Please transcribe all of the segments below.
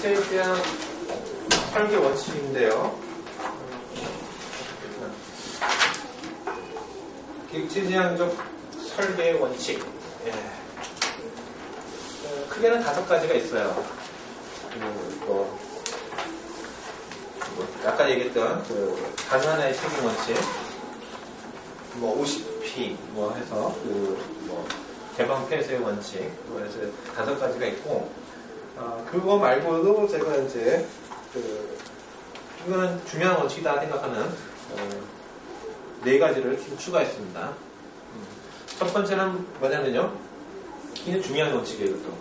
객체에 대한 설계 원칙인데요. 객체지향적 설계의 원칙. 예. 크게는 5가지가 있어요. 아까 얘기했던 단어 하나의 책임 원칙, 50P 해서 개방 폐쇄의 원칙, 그래서 5가지가 있고, 그거 말고도 제가 이제 이거는 중요한 원칙이다 생각하는 4가지를 추가했습니다. 첫 번째는 뭐냐면요, 이게 중요한 원칙이에요. 또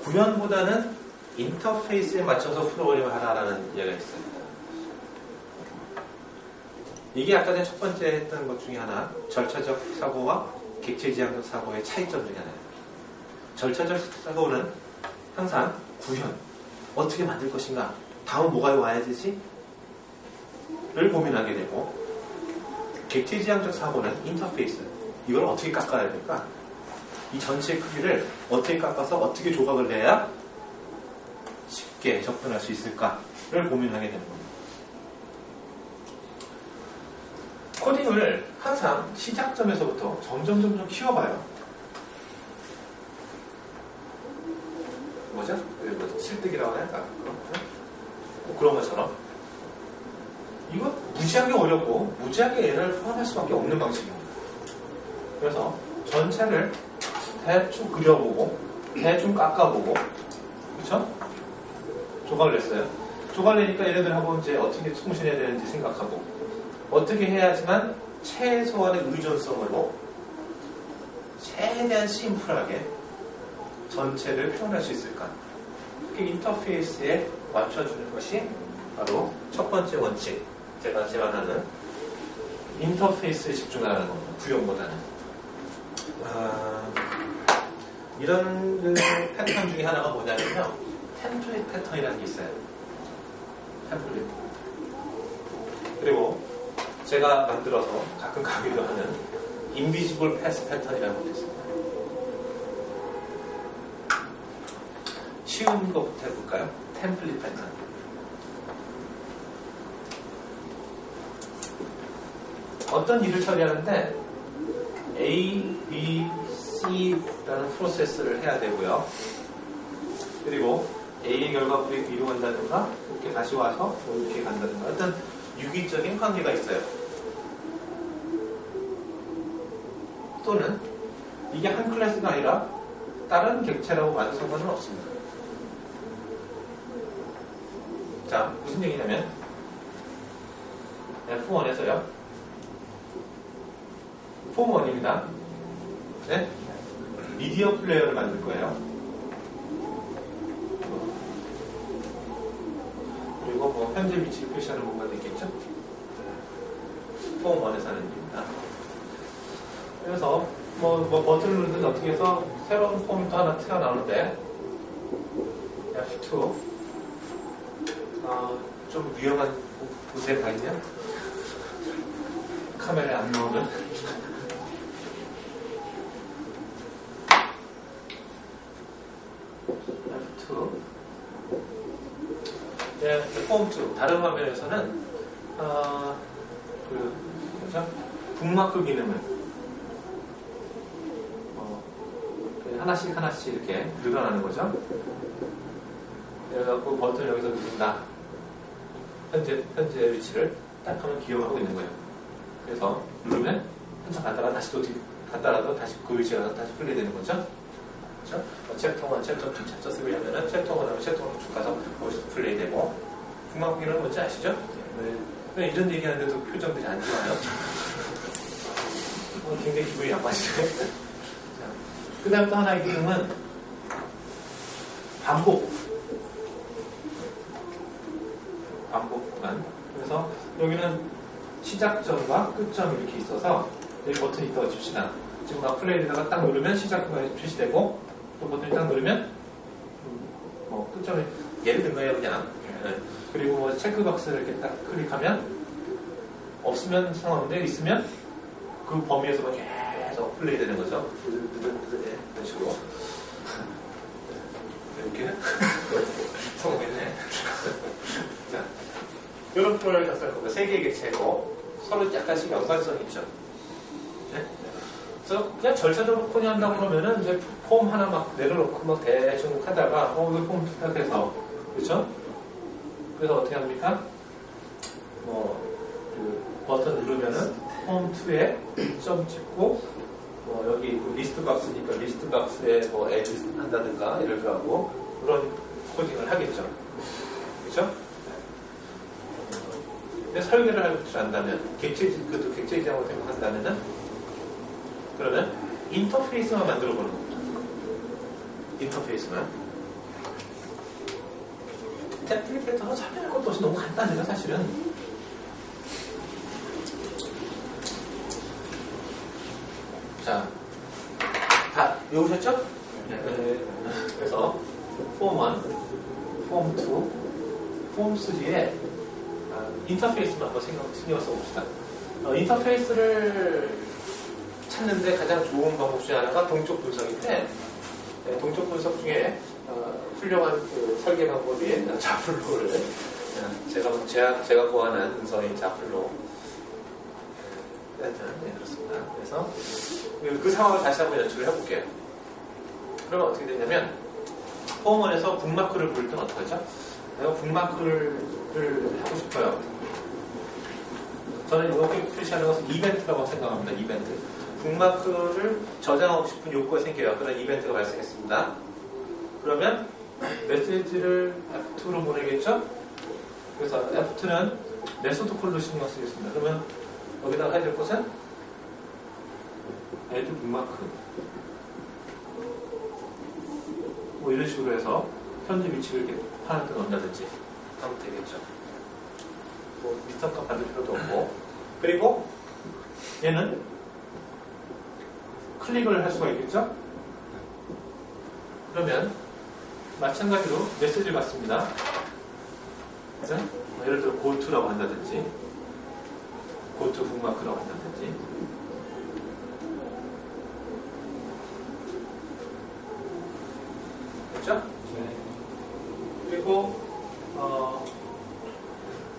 구현보다는 인터페이스에 맞춰서 프로그램을 하라라는 이야기가 있어요. 이게 아까 전에 첫 번째 했던 것 중에 하나, 절차적 사고와 객체지향적 사고의 차이점 중에 하나예요. 절차적 사고는 항상 구현, 어떻게 만들 것인가, 다음 뭐가 와야 되지? 를 고민하게 되고, 객체지향적 사고는 인터페이스, 이걸 어떻게 깎아야 될까? 이 전체 크기를 어떻게 깎아서 어떻게 조각을 내야 쉽게 접근할 수 있을까를 고민하게 되는 겁니다. 코딩을 항상 시작점에서부터 점점 키워봐요. 뭐죠? 실뜨기라고 할까? 그런 것처럼. 이거 무지하게 어렵고 무지하게 에러를 포함할 수밖에 없는 방식입니다. 그래서 전체를 대충 그려보고 대충 깎아보고, 그렇죠? 조각을 냈어요. 조각을 내니까 얘네들 하고 이제 어떻게 통신해야 되는지 생각하고, 어떻게 해야지만 최소한의 의존성으로 최대한 심플하게 전체를 표현할 수 있을까? 그 인터페이스에 맞춰주는 것이 바로 첫 번째 원칙, 제가 제안하는 인터페이스에 집중하는 겁니다. 구현보다는. 이런 패턴 중에 하나가 뭐냐면요, 템플릿 패턴이라는 게 있어요. 템플릿. 그리고 제가 만들어서 가끔 가기도 하는 인비지블 패스 패턴이라는 것도 있습니다. 쉬운 것부터 해볼까요? 템플릿 패턴. 어떤 일을 처리하는데 A, B, C라는 프로세스를 해야 되고요. 그리고 A의 결과물이 B로 간다든가, 이렇게 다시 와서 이렇게 간다든가, 어떤 유기적인 관계가 있어요. 또는 이게 한 클래스가 아니라 다른 객체라고 봐도 상관은 없습니다. 자, 무슨 얘기냐면 F1에서요, 폼 1입니다. 네? 미디어 플레이어를 만들 거예요. 그리고 현재 위치를 표시하는 공간도 있겠죠? 폼 1에서 하는 일입니다. 그래서 버튼을 누르든 어떻게 해서 새로운 폼이 또 하나 튀어나오는데, F2 좀 위험한 곳에 가 있냐? 카메라에 안 나오는 F2. 네, 폼 2. 다른 화면에서는 뭐죠? 북마크 기능을 하나씩 이렇게 늘어나는 거죠. 그래서 그 버튼을 여기서 누른다. 현재 위치를 딱 하면 기억하고 있는 거예요. 그래서 누르면 한참 갔다가 다시 또 갔다가도 다시 그 위치에 가서 다시 플레이 되는 거죠. 그렇죠? 챕터 1, 챕터 2, 챕터 3 하면은 챕터 1 하면 챕터 1 쭉 가서 거기서 플레이 되고, 북마크 기능은 뭔지 아시죠? 왜 이런 얘기 하는데도 표정들이 안 좋아요? 굉장히 기분이 나빠지네. 그 다음 또 하나의 기능은 반복 구간. 그래서 여기는 시작점과 끝점이 이렇게 있어서 여기 버튼이 있다고 칩시다. 지금 막 플레이에다가 딱 누르면 시작 구간이 표시되고, 또 버튼을 딱 누르면 끝점이 예를 든 거예요, 그냥. 그리고 체크박스를 이렇게 딱 클릭하면 없으면 상관없는데 있으면 그 범위에서만 계속 플레이 되는 거죠. 이런 식으로. 이렇게 성공했네. 프로그램을 작성할 거고 3개의 객체고 서로 약간씩 연관성이 있죠. 네? 그래서 그냥 절차적으로 코딩한다고 그러면은 이제 폼 하나 막 내려놓고 막 대충 하다가 이거 폼 부탁해서 그렇죠? 그래서 어떻게 합니까? 그 버튼 누르면은 폼 2에 점 찍고 여기 그 리스트 박스니까 리스트 박스에 애드 한다든가 이럴 줄 알고 그런 코딩을 하겠죠. 그렇죠? 근데 설계를 할 줄 안다면 그것도 객체 지정을 생각한다면은 그러면 인터페이스만 만들어 보는 겁니다. 인터페이스만. 템플릿 패턴은 설명할 것도 없이 너무 간단해요, 사실은. 자, 다 외우셨죠? 네. 그래서 폼 1, 폼 2, 폼 3에 인터페이스만 한번 신경 써봅시다. 인터페이스를 찾는데 가장 좋은 방법 중에 하나가 동적 분석인데, 동적 분석 중에 훌륭한 그 설계 방법이 자플로를 제가 구하는 문서인 자플로. 네, 그렇습니다. 그래서 그 상황을 다시 한번 연출을 해볼게요. 그러면 어떻게 되냐면 폼1에서 북마크를 부를 때는 어떡하죠? 내가 북마크를 하고 싶어요. 저는 이렇게 표시하는 것은 이벤트라고 생각합니다. 이벤트. 북마크를 저장하고 싶은 욕구가 생겨요. 그런 이벤트가 발생했습니다. 그러면 메시지를 F2로 보내겠죠? 그래서 F2는 메소드 콜로 신경 쓰겠습니다. 그러면 여기다가 해야 될 것은 add 북마크 이런 식으로 해서 현재 위치를 이렇게 하나 더 넣는다든지 하면 되겠죠. 미터값 받을 필요도 없고. 그리고 얘는 클릭을 할 수가 있겠죠? 그러면 마찬가지로 메시지를 받습니다. 예를 들어 고투라고 한다든지 고투 북마크라고 한다든지 그렇죠? 네. 그리고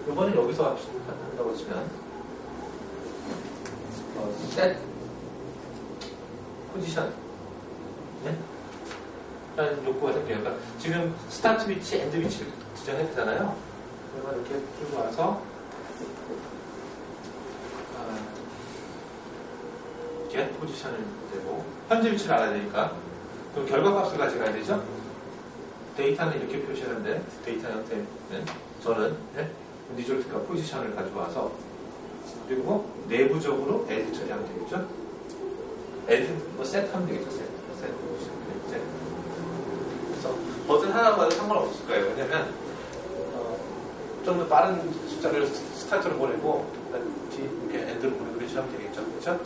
이번엔 여기서 한다고 치면 set 포지션 네? 라는 욕구가 생겨요. 그러니까 지금 스타트 위치, 엔드 위치를 지정했잖아요. 그러면 이렇게 들고 와서 get 포지션을 되고 현재 위치를 알아야 되니까 그럼 결과값을 가져가야 되죠. 데이터는 이렇게 표시하는데 데이터 형태는 저는 리졸트가 포지션을 가져와서 그리고 내부적으로 add 처리하면 되겠죠. add set 하면 되겠죠. set. 그래서 버튼 하나마다 상관없을 거예요. 왜냐면 좀 더 빠른 숫자를 스타트로 보내고 이렇게 엔드로 보내고 이렇게 하면 되겠죠. 그렇죠?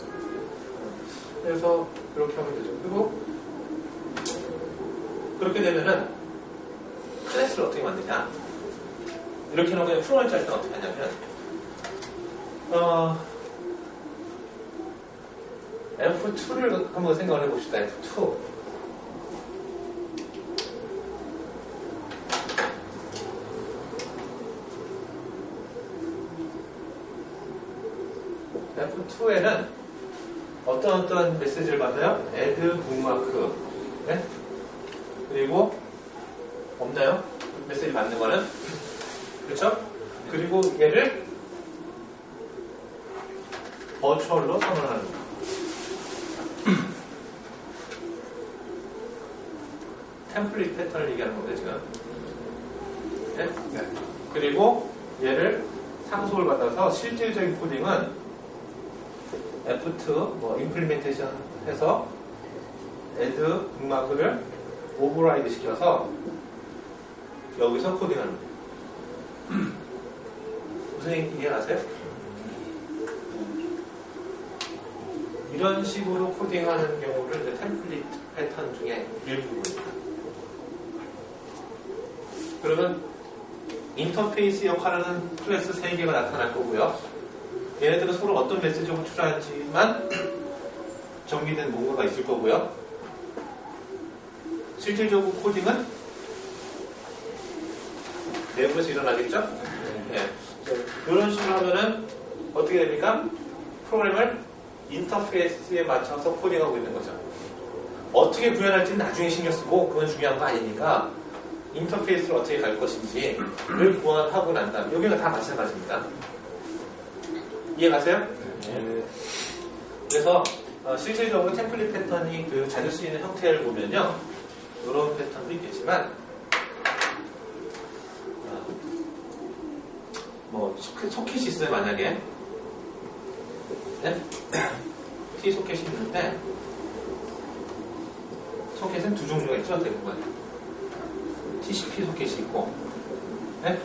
그래서 그렇게 하면 되죠. 그리고 그렇게 되면은 클래스를 어떻게 만드냐? 이렇게 놓으면 프로그램 짤 때는 어떻게 하냐면 F2를 한번 생각을 해봅시다. F2. F2에는 어떤 메시지를 받아요? add 북마크. 네? 그리고 없나요? 메시지 받는 거는? 그렇죠? 그리고 얘를 버추얼로 선언하는 거예요. 템플릿 패턴을 얘기하는 겁니다, 지금. 네? 네. 그리고 얘를 상속을 받아서 실질적인 코딩은 F2 임플리멘테이션 해서 add 북마크를 오버라이드 시켜서 여기서 코딩하는 거예요. 무슨 이해하세요? 이런 식으로 코딩하는 경우를 이제 템플릿 패턴 중에 일부분입니다. 그러면 인터페이스 역할하는 클래스 3개가 나타날 거고요. 얘네들은 서로 어떤 메시지를 호출하지만 정비된 뭔가가 있을 거고요. 실질적으로 코딩은 내부에서 일어나겠죠? 네. 이런 식으로 하면은 어떻게 됩니까? 프로그램을 인터페이스에 맞춰서 코딩하고 있는 거죠. 어떻게 구현할지는 나중에 신경 쓰고 그건 중요한 거 아니니까 인터페이스를 어떻게 갈 것인지를 구현하고 난 다음 여기가 다 마찬가지입니다. 이해가세요? 네. 그래서 실질적으로 템플릿 패턴이 그 자주 쓰이는 형태를 보면요, 이런 패턴도 있겠지만 뭐 소켓이 있어요. 만약에 네? T 소켓이 있는데 소켓은 두 종류가 있죠. 대부분 TCP 소켓이 있고 네?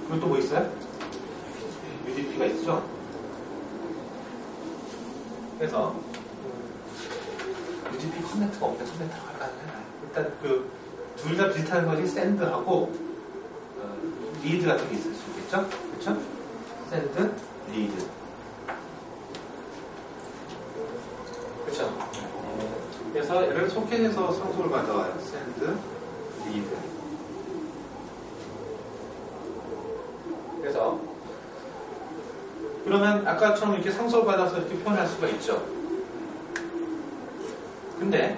그리고 또 뭐 있어요? UDP가 있죠. 그래서 UDP 커넥터가 없는데 커넥터가 할까요? 일단 그 둘 다 비슷한 것이 샌드하고 리드 같은 게 있을 수 있겠죠? 그렇죠? 샌드, 리드. 그렇죠? 그래서 얘를 소켓에서 상속을 받아와요. 샌드, 리드. 그래서 그러면 아까처럼 이렇게 상속을 받아서 이렇게 표현할 수가 있죠. 근데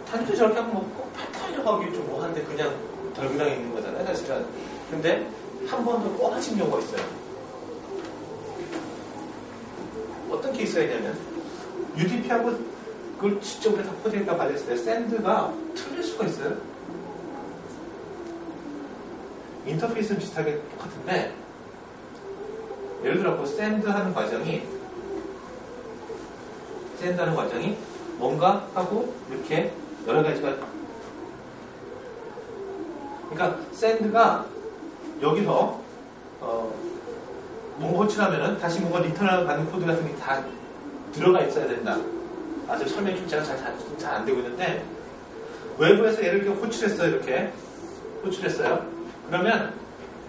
단지 저렇게 하면 꼭 패턴이라고 하기 좀 뭐한데 그냥 덜그당 있는 거잖아요, 사실은. 근데 한 번 더 뻔하신 경우가 있어요. 어떤 케이스가 있냐면 UDP하고 그걸 직접으로 다 코딩에다 발렸을 때 샌드가 틀릴 수가 있어요. 인터페이스는 비슷하게 똑같은데 예를 들어 샌드하는 과정이 뭔가 하고 이렇게 여러 가지가 그러니까 샌드가 여기서 뭔가 호출하면은 다시 뭔가 리턴을 받는 코드 같은 게 다 들어가 있어야 된다. 아직 설명이 좀 제가 잘 안 되고 있는데 외부에서 얘를 이렇게 호출했어요. 이렇게 호출했어요. 그러면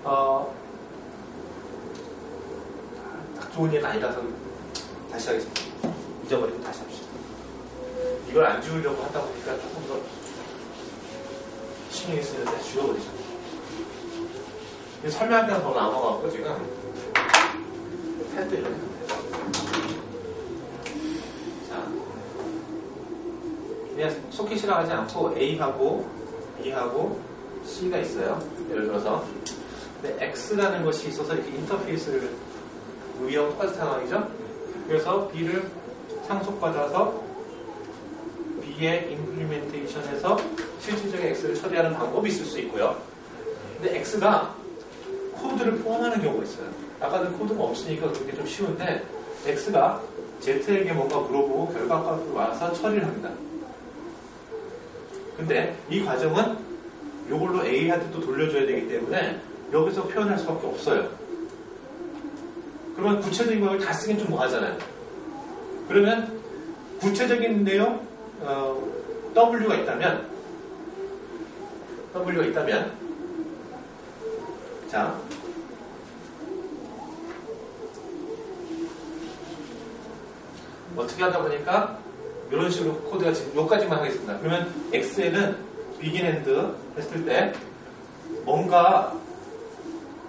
딱 좋은 예가 아니라서 다시 하겠습니다. 잊어버리고 다시 합시다. 이걸 안 지우려고 하다 보니까 조금 더 신경이 쓰는데 지워버리죠. 설명할 때가 더 남아갖고 지금 펜도 이렇게 자, 그냥 소켓이라고 하지 않고 A하고 B하고 C가 있어요. 예를 들어서 근데 X라는 것이 있어서 이렇게 인터페이스를 V하고 똑같은 상황이죠. 그래서 B를 상속받아서 B의 임플리멘테이션에서 실질적인 X를 처리하는 방법이 있을 수 있고요. 근데 X가 코드를 포함하는 경우가 있어요. 아까는 코드가 없으니까 그게 좀 쉬운데 X가 Z에게 뭔가 물어보고 결과값을 와서 처리를 합니다. 근데 이 과정은 이걸로 A한테 또 돌려줘야 되기 때문에 여기서 표현할 수밖에 없어요. 그러면 구체적인 걸 다 쓰긴 좀 뭐하잖아요. 그러면 구체적인 내용 W가 있다면 자 어떻게 하다 보니까 이런 식으로 코드가 지금 여기까지만 하겠습니다. 그러면 X에는 begin and 했을 때 뭔가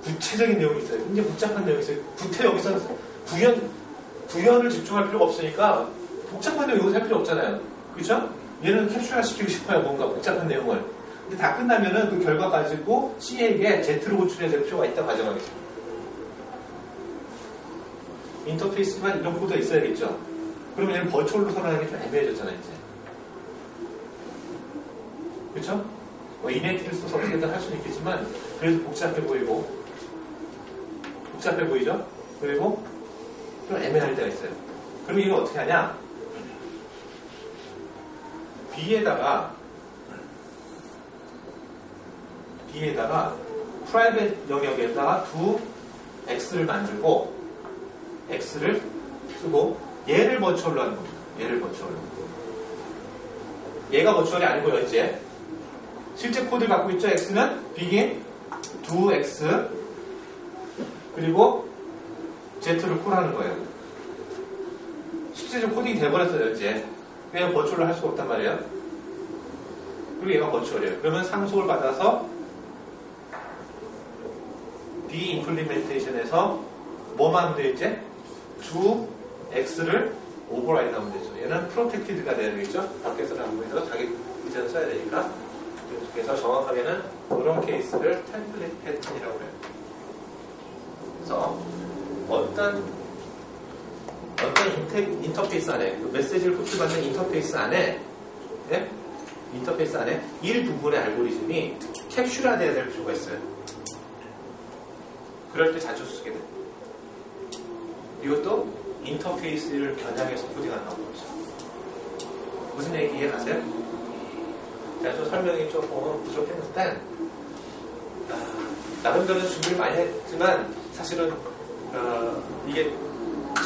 구체적인 내용이 있어요. 굉장히 복잡한 내용이 있어요. 여기서 구현을 집중할 필요가 없으니까 복잡한 내용 여기서 할 필요 없잖아요. 그렇죠? 얘는 캡슐화 시키고 싶어요. 뭔가 복잡한 내용을. 근데 다 끝나면은 그 결과 가지고 C에게 Z로 호출해야 될 필요가 있다 가정하겠습니다. 인터페이스만 이런 코드가 있어야겠죠. 그러면 얘는 버추얼로 선언하는 게 좀 애매해졌잖아요, 이제. 그렇죠? 뭐 이네티를 써서 어떻게든 할 수는 있겠지만 그래도 복잡해 보이죠? 그리고 좀 애매할 때가 있어요. 그러면 이거 어떻게 하냐? B에다가 프라이빗 영역에다가 두 X를 만들고 X를 쓰고 얘를 버추얼로 하는 겁니다. 얘가 버추얼이 아니고요. 이제 실제 코드를 갖고 있죠. X는 begin 2X 그리고 Z를 콜하는 거예요. 실제적으로 코딩이 돼버렸어요. 이제 그냥 버추얼로 할 수가 없단 말이에요. 그리고 얘가 버추얼이에요. 그러면 상속을 받아서 임플리멘테이션에서 뭐만 하면 되겠지? do x를 오버라이드 하면 되죠. 얘는 프로텍티드가 돼야 되겠죠? 밖에서 나오면서 자기 의견을 써야 되니까. 그래서 정확하게는 그런 케이스를 템플릿 패턴이라고 해요. 그래서 어떤 인터페이스 안에, 그 메시지를 호출받는 인터페이스 안에, 네? 인터페이스 안에 일부분의 알고리즘이 캡슐화되어야 될 필요가 있어요. 그럴 때 자주 쓰게 돼요. 이것도 인터페이스를 겨냥해서 코딩하는 방법이죠. 무슨 얘기 이해가세요? 제가 좀 설명이 조금 부족했는데, 나름대로 준비를 많이 했지만, 사실은, 이게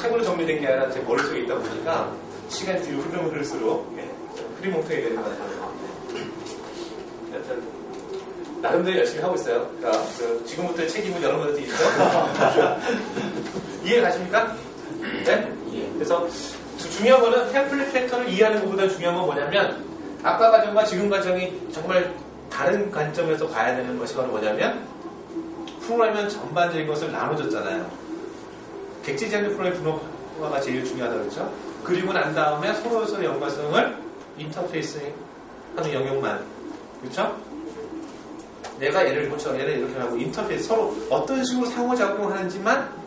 책으로 정리된 게 아니라 제 머릿속에 있다 보니까, 시간이 뒤로 흐를수록, 흐리멍텅이 되는 것 같아요. 여튼, 나름대로 열심히 하고 있어요. 그러니까, 지금부터의 책임은 여러분한테 있죠? 이해 가십니까? 네? 그래서, 중요한 거는 템플릿 패턴을 이해하는 것보다 중요한 건 뭐냐면, 아까 과정과 지금 과정이 정말 다른 관점에서 봐야 되는 것이 바로 뭐냐면, 프로그램은 전반적인 것을 나눠줬잖아요. 객지제한의 프로그램 분업화가 제일 중요하다고 그랬죠? 그리고 난 다음에 서로서의 연관성을 인터페이스 하는 영역만. 그렇죠? 내가 얘를 얘는 이렇게 하고 인터페이스 서로 어떤 식으로 상호작용하는지만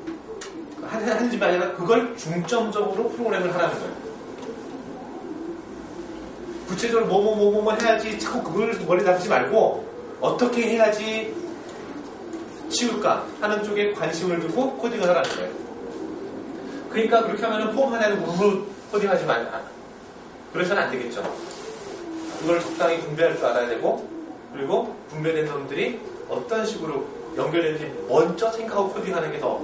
아니라 그걸 중점적으로 프로그램을 하라는 거예요. 구체적으로 뭐 해야지 자꾸 그걸 머리 잡지 말고 어떻게 해야지 치울까 하는 쪽에 관심을 두고 코딩을 하라는 거예요. 그러니까 그렇게 하면은 폼 하나는 무로 코딩하지 말라. 그래서는 안 되겠죠. 그걸 적당히 분배할 줄 알아야 되고, 그리고 분배된 놈들이 어떤 식으로 연결되는지 먼저 생각하고 코딩하는 게 더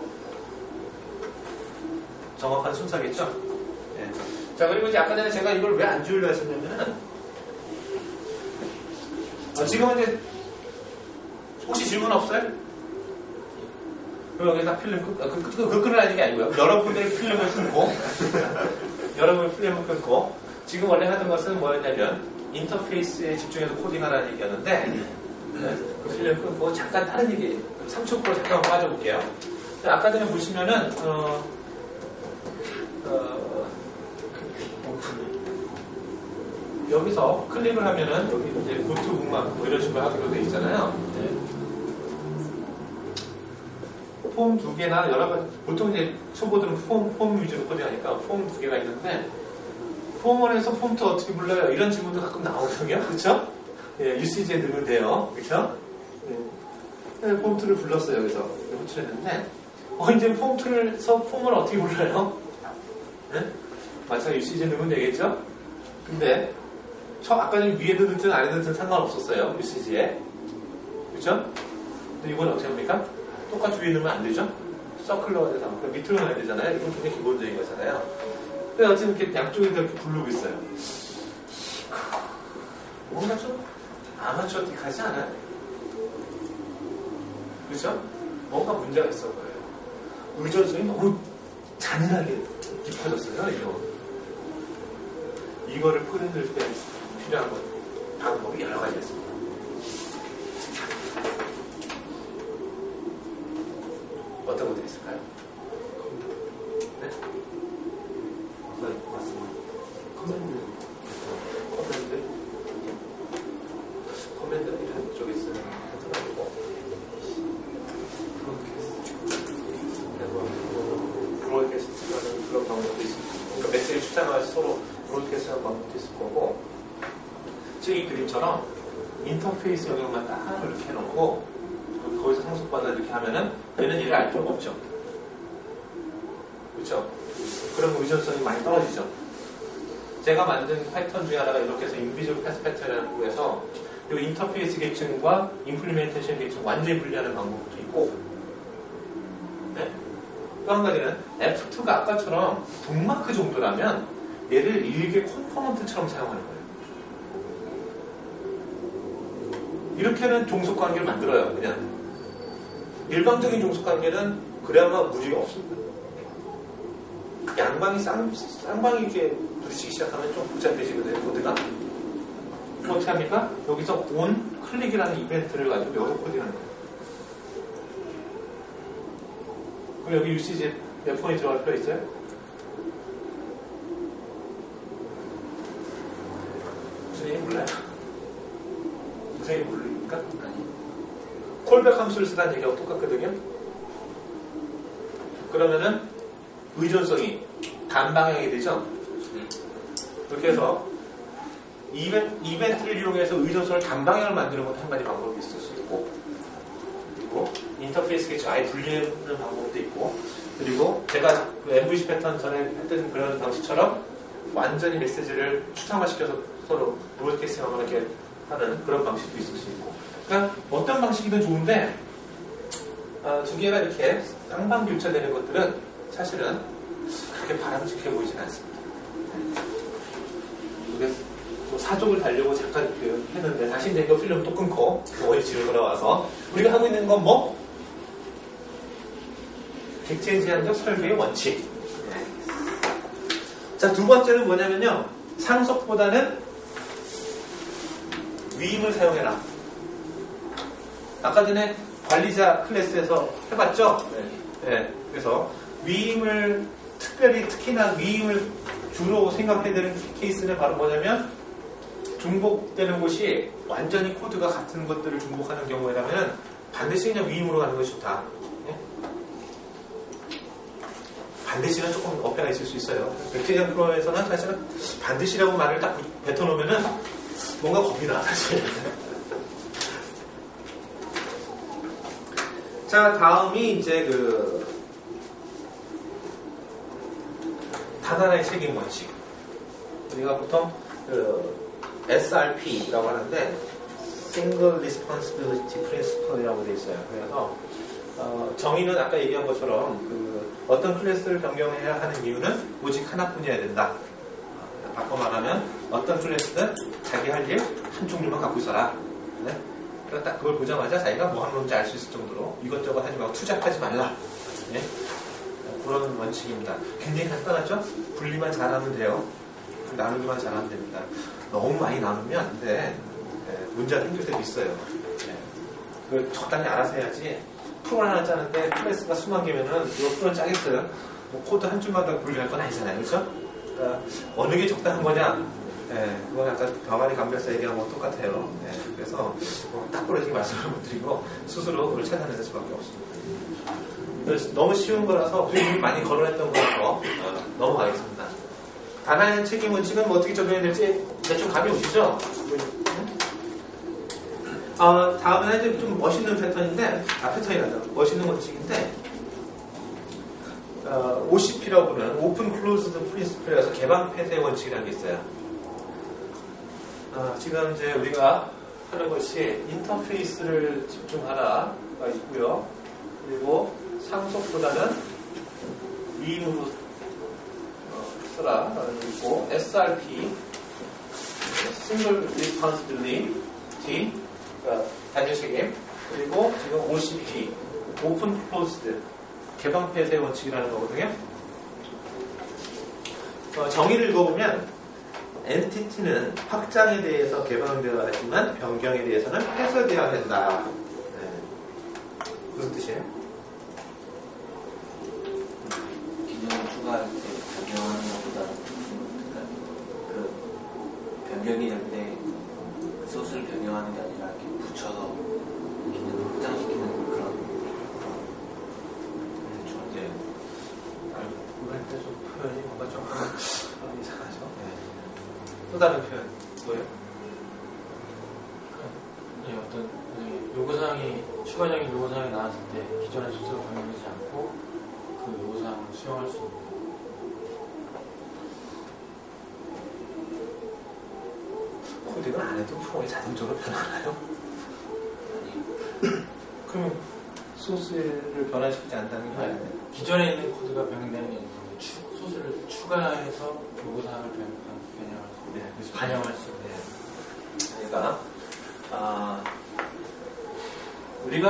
정확한 순서겠죠. 네. 자, 그리고 이제 아까 전에 제가 이걸 왜 안 지우려 했었냐면은, 지금은 이제 혹시 질문 없어요? 그럼 여기다 필름 끊으라는 게 아니고요. 여러분들의 필름을 끊고 여러분의 필름을 끊고 지금 원래 하던 것은 뭐였냐면 인터페이스에 집중해서 코딩하라는 얘기였는데 그 필름 끊고 잠깐 다른 얘기 3초 프로 잠깐 빠져볼게요. 아까 전에 보시면은 여기서 클릭을 하면은 여기 이제 고투 북막 뭐 이런 식으로 하기로 되어 있잖아요. 네. 폼 2개나 여러 가지, 보통 이제 초보들은 폼 위주로 코딩하니까 폼 2개가 있는데, 폼 1에서 폼 2 어떻게 불러요? 이런 질문도 가끔 나오거든요. 그쵸? 예, UCG에 넣으면 돼요. 그쵸? 네, 폼 2를 불렀어요. 여기서 호출했는데, 이제 폼 2에서 폼을 어떻게 불러요? 네? 마찬가지로 UCG에 넣으면 되겠죠? 근데, 아까 전에 위에 넣든 아래 넣든 상관없었어요. UCG에. 그쵸? 근데 이건 어떻게 합니까? 똑같이 위에 넣으면 안 되죠? 서클러가 돼서 밑으로 넣어야 되잖아요. 이건 굉장히 기본적인 거잖아요. 근데 어쨌든 이렇게 양쪽에 이렇게 부르고 있어요. 뭔가 좀 아마추어틱하지 않아요? 그렇죠? 뭔가 문제가 있어 보여요. 의존성이 너무 잔인하게 깊어졌어요. 이거를 끌어낼 때 필요한 것, 방법이 여러 가지 있습니다. 어떤 것들이 있을까요? 네? 네, 맞습니다. 커맨드 이런 쪽에 쓰는 패턴이고, 브로드캐스트라는 그런 방법도 있습니다. 그러니까 메시지를 추천하면서 서로 브로드캐스트하는 방법도 있을 거고, 지금 이 그림처럼 인터페이스 영역만 딱 이렇게 해놓고 거기서 상속받아 이렇게 하면은 얘는 얘를 알 필요가 없죠. 그렇죠? 그럼 의존성이 많이 떨어지죠. 제가 만든 패턴 중에 하나가 이렇게 해서 인비주얼 패스 패턴이라고 해서 이 인터페이스 계층과 임플리멘테이션 계층 완전히 분리하는 방법도 있고, 네? 또 한 가지는 F2가 아까처럼 북마크 정도라면 얘를 일개 컴포넌트처럼 사용하는 거예요. 이렇게는 종속관계를 만들어요. 그냥 일방적인 종속관계는 그래야만 무리가 없습니다. 양방이 쌍방이 이렇게 부딪히기 시작하면 좀 복잡해지거든요. 코드가. 어떻게 합니까? 여기서 on 클릭이라는 이벤트를 가지고 여러 코딩하는 거예요. 그럼 여기 UCG 몇 번이 들어갈 필요가 있어요? 무슨 얘기 몰라요? 무슨 얘기 모르니까? 아니. 콜백 함수를 쓰다는 얘기하고 똑같거든요. 그러면은 의존성이 단방향이 되죠. 그렇게 해서 이벤트를 이용해서 의존성을 단방향을 만드는 것도 한 가지 방법이 있을 수 있고, 그리고 인터페이스 개체 아예 분리하는 방법도 있고, 그리고 제가 그 MVC 패턴 전에 했던 그런 방식처럼 완전히 메시지를 추상화시켜서 서로 브로드캐스팅하거나 이렇게 하는 그런 방식도 있을 수 있고. 그러니까 어떤 방식이든 좋은데 두 개가 이렇게 쌍방교차되는 것들은 사실은 그렇게 바람직해 보이진 않습니다. 그래서 사족을 달려고 잠깐 했는데 다시 이제 이거 필름 또 끊고 원이 집에 돌아와서 우리가 하고 있는 건 뭐? 객체 제한적 설계의 원칙. 자, 두 번째는 뭐냐면요, 상속보다는 위임을 사용해라. 아까 전에 관리자 클래스에서 해봤죠? 네. 그래서 위임을 특히나 위임을 주로 생각해야 되는 케이스는 바로 뭐냐면, 중복되는 곳이 완전히 코드가 같은 것들을 중복하는 경우에라면 반드시 그냥 위임으로 가는 것이 좋다. 네? 반드시는 조금 어폐가 있을 수 있어요. 백제전 프로에서는 사실은 반드시라고 말을 딱 뱉어놓으면은 뭔가 겁이 나, 사실. 자, 다음이 이제 단 하나의 책임 원칙. 우리가 보통 SRP라고 하는데 Single Responsibility Principle이라고 되어 있어요. 그래서 정의는 아까 얘기한 것처럼 어떤 클래스를 변경해야 하는 이유는 오직 하나뿐이어야 된다. 바꿔 말하면 어떤 클래스든 자기 할 일 한 종류만 갖고 있어라. 네? 그러니까 딱 그걸 보자마자 자기가 뭐 하는 건지 알 수 있을 정도로 이것저것 하지 말고 투잡하지 말라. 네? 그런 원칙입니다. 굉장히 간단하죠? 분리만 잘하면 돼요. 나누기만 잘하면 됩니다. 너무 많이 나누면 안 돼. 문제가 생길 때도 있어요. 그걸 적당히 알아서 해야지. 프로를 하나 짜는데 클래스가 수만 개면은 이거 프로는 짜겠어요. 뭐 코드 한 줄마다 분리할 건 아니잖아요. 그렇죠? 그러니까 어느 게 적당한 거냐? 그건 아까 병아리 감별사 얘기한 거 똑같아요. 그래서 딱 부러지게 말씀을 못 드리고 스스로 그걸 찾아낼 수밖에 없습니다. 그래서 너무 쉬운 거라서 우리 많이 거론했던 거라서 넘어가겠습니다. 단하의 책임 원칙은 뭐 어떻게 적용해야 될지 대충 감이 오시죠? 다음에는 이제 좀 멋있는 패턴인데, 패턴이란다. 멋있는 원칙인데, OCP라고 부르는 오픈 클로즈드 프린시플에서 개방 폐쇄 원칙이라는 게 있어요. 지금 이제 우리가 하는 것이 인터페이스를 집중하라가 있고요. 그리고 상속보다는 위임으로 쓰라 있고, SRP Single Responsibility 단일 책임, 그리고 지금 OCP 오픈 클로즈드 개방 폐쇄 원칙이라는 거거든요. 정의를 읽어보면 엔티티는 확장에 대해서 개방되어야 하지만 변경에 대해서는 폐쇄되어야 된다. 무슨 뜻이에요? 기존을 추가할 때 변경하는 것보다 변경이 될 때 소스를 변경하는 게 아니라 이렇게 붙여서 기능을 확장시키는 그런 좋은데 그럴 때 좀 표현이 뭔가 좀 이상하죠. 또 다른 표현 뭐예요? 어떤 요구사항이 추가적인 요구사항이 나왔을 때 기존의 소스로 변경되지 않고 그 요구사항을 수용할 수 있는. 코딩을 안 해도 프로그램이 자동적으로 변하나요? 그러면 소스를 변화시키지 않는다는 게 아니에요? 기존에 있는 코드가 변경되는 게 아니고 소스를 추가해서 요구사항을 반영할 수 있는. 그러니까 우리가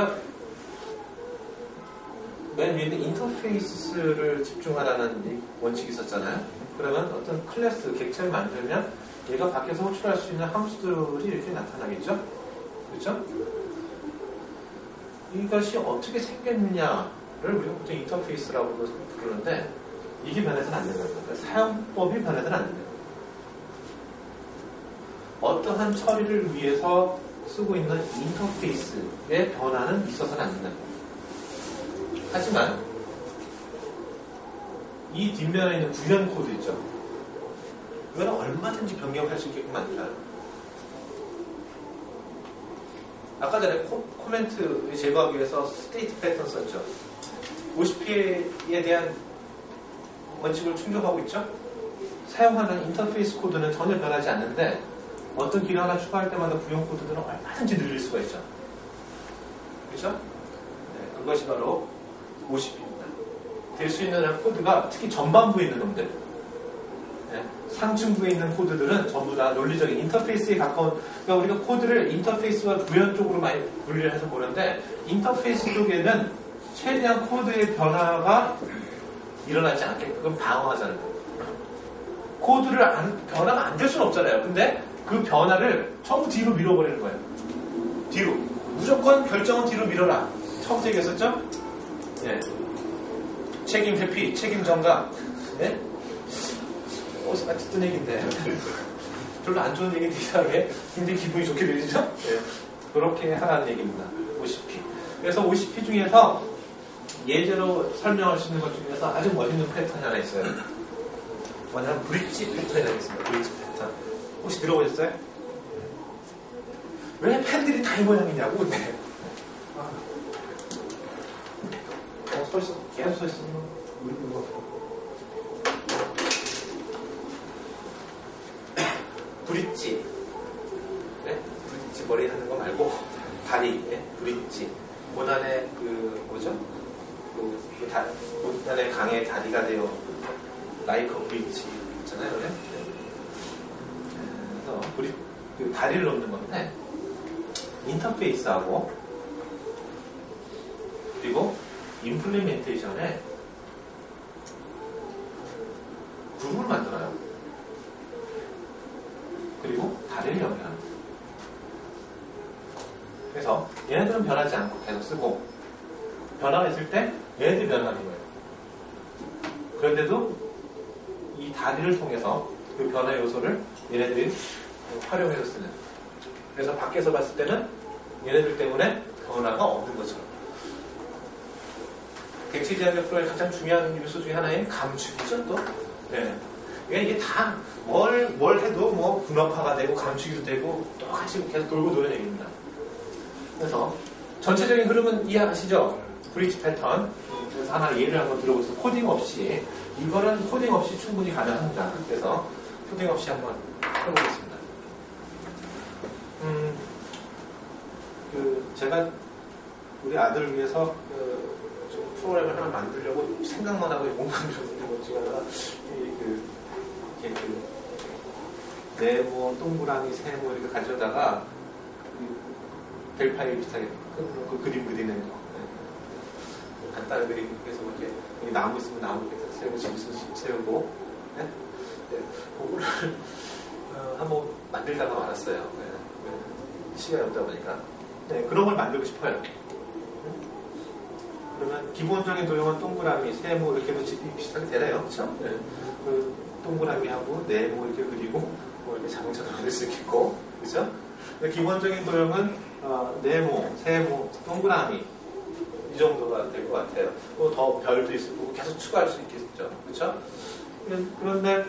맨 위에 인터페이스를 집중하라는 원칙이 있었잖아요. 그러면 어떤 클래스, 객체를 만들면 얘가 밖에서 호출할 수 있는 함수들이 이렇게 나타나겠죠? 그렇죠? 이것이 어떻게 생겼느냐 우리가 보통 인터페이스라고 부르는데 이게 변해서는 안 된다는 거예요. 그러니까 사용법이 변해서는 안 된다. 어떠한 처리를 위해서 쓰고 있는 인터페이스의 변화는 있어서는 안 된다. 하지만 이 뒷면에 있는 구현 코드 있죠. 이거는 얼마든지 변경할 수 있게끔 만들어요. 아까 전에 코멘트 제거하기 위해서 스테이트 패턴 썼죠. OCP에 대한 원칙을 충족하고 있죠. 사용하는 인터페이스 코드는 전혀 변하지 않는데 어떤 기능 하나 추가할 때마다 구현 코드들은 얼마든지 늘릴 수가 있죠. 그렇죠? 네, 그것이 바로 OCP입니다. 될 수 있는 코드가 특히 전반부에 있는 놈들, 네, 상층부에 있는 코드들은 전부 다 논리적인 인터페이스에 가까운, 그러니까 우리가 코드를 인터페이스와 구현 쪽으로 많이 분리를 해서 보는데 인터페이스 쪽에는 최대한 코드의 변화가 일어나지 않게끔 방어하자는 거예요. 코드를 변화가 안 될 수는 없잖아요. 근데 그 변화를 전부 뒤로 밀어버리는 거예요. 뒤로. 무조건 결정은 뒤로 밀어라. 처음부터 얘기했었죠? 예. 책임 회피, 책임 전가. 예? 어디서 같이 듣던 얘기인데. 별로 안 좋은 얘기인데 이상하게 굉장히 기분이 좋게 들리죠? 예. 그렇게 하라는 얘기입니다. OCP. 그래서 OCP 중에서 예제로 설명할 수 있는 것 중에서 아주 멋있는 패턴이 하나 있어요. 뭐냐면 브릿지 패턴이라고 있습니다. 브릿지 패턴. 혹시 들어보셨어요? 왜 펜들이 다 이 모양이냐고, 근데. 서있어. 계속 서있으면 우리 거. 브릿지. 네? 브릿지 머리 하는 거 말고, 다리, 네? 브릿지. 고난의 뭐죠? 고난의 강의 다리가 되어, 라이커 브릿지 있잖아요, 네? 그래서 다리를 놓는 건데 인터페이스하고 그리고 임플리멘테이션에 그룹을 만들어요. 그리고 다리를 연결합니다. 그래서 얘네들은 변하지 않고 계속 쓰고 변화가 있을 때 얘네들이 변하는 거예요. 그런데도 이 다리를 통해서 그 변화 요소를 얘네들이 활용해서 쓰는. 그래서 밖에서 봤을 때는 얘네들 때문에 변화가 없는 것처럼. 객체 지향 프로의 가장 중요한 요소 중에 하나인 감축이죠, 또. 네. 그러니까 이게 다 뭘 해도 뭐 분업화가 되고 감축이도 되고 똑같이 계속 돌고 도는 얘기입니다. 그래서 전체적인 흐름은 이해하시죠? 브릿지 패턴. 그래서 하나 예를 한번 들어보세요. 코딩 없이. 이거는 코딩 없이 충분히 가능합니다. 그래서 코딩 없이 한번 해보겠습니다. 제가 우리 아들을 위해서 좀 프로그램을 하나 만들려고 생각만 하고 공부를 줬는데 것 중에 하나가 네모, 동그라미, 세모 이렇게 가져다가 벨파일 비슷하게 그 그림 그리는 거. 네. 간단한 그림 해서 이렇게 여기 나무 있으면 나무 이렇게 세우고 집 있으면 집 세우고 네? 네. 그거를 한번 만들다가 말았어요. 네. 시간이 없다 보니까. 네, 그런 걸 만들고 싶어요. 그러면 기본적인 도형은 동그라미, 세모 이렇게 해도 집이 비슷하게 되나요? 그렇죠? 네. 그 동그라미하고 네모 이렇게 그리고 뭐 이렇게 자동차도 만들 수 있겠고, 그렇죠? 기본적인 도형은 네모, 세모, 동그라미 이 정도가 될 것 같아요. 또 더 별도 있을 거고 계속 추가할 수 있겠죠, 그렇죠? 그런데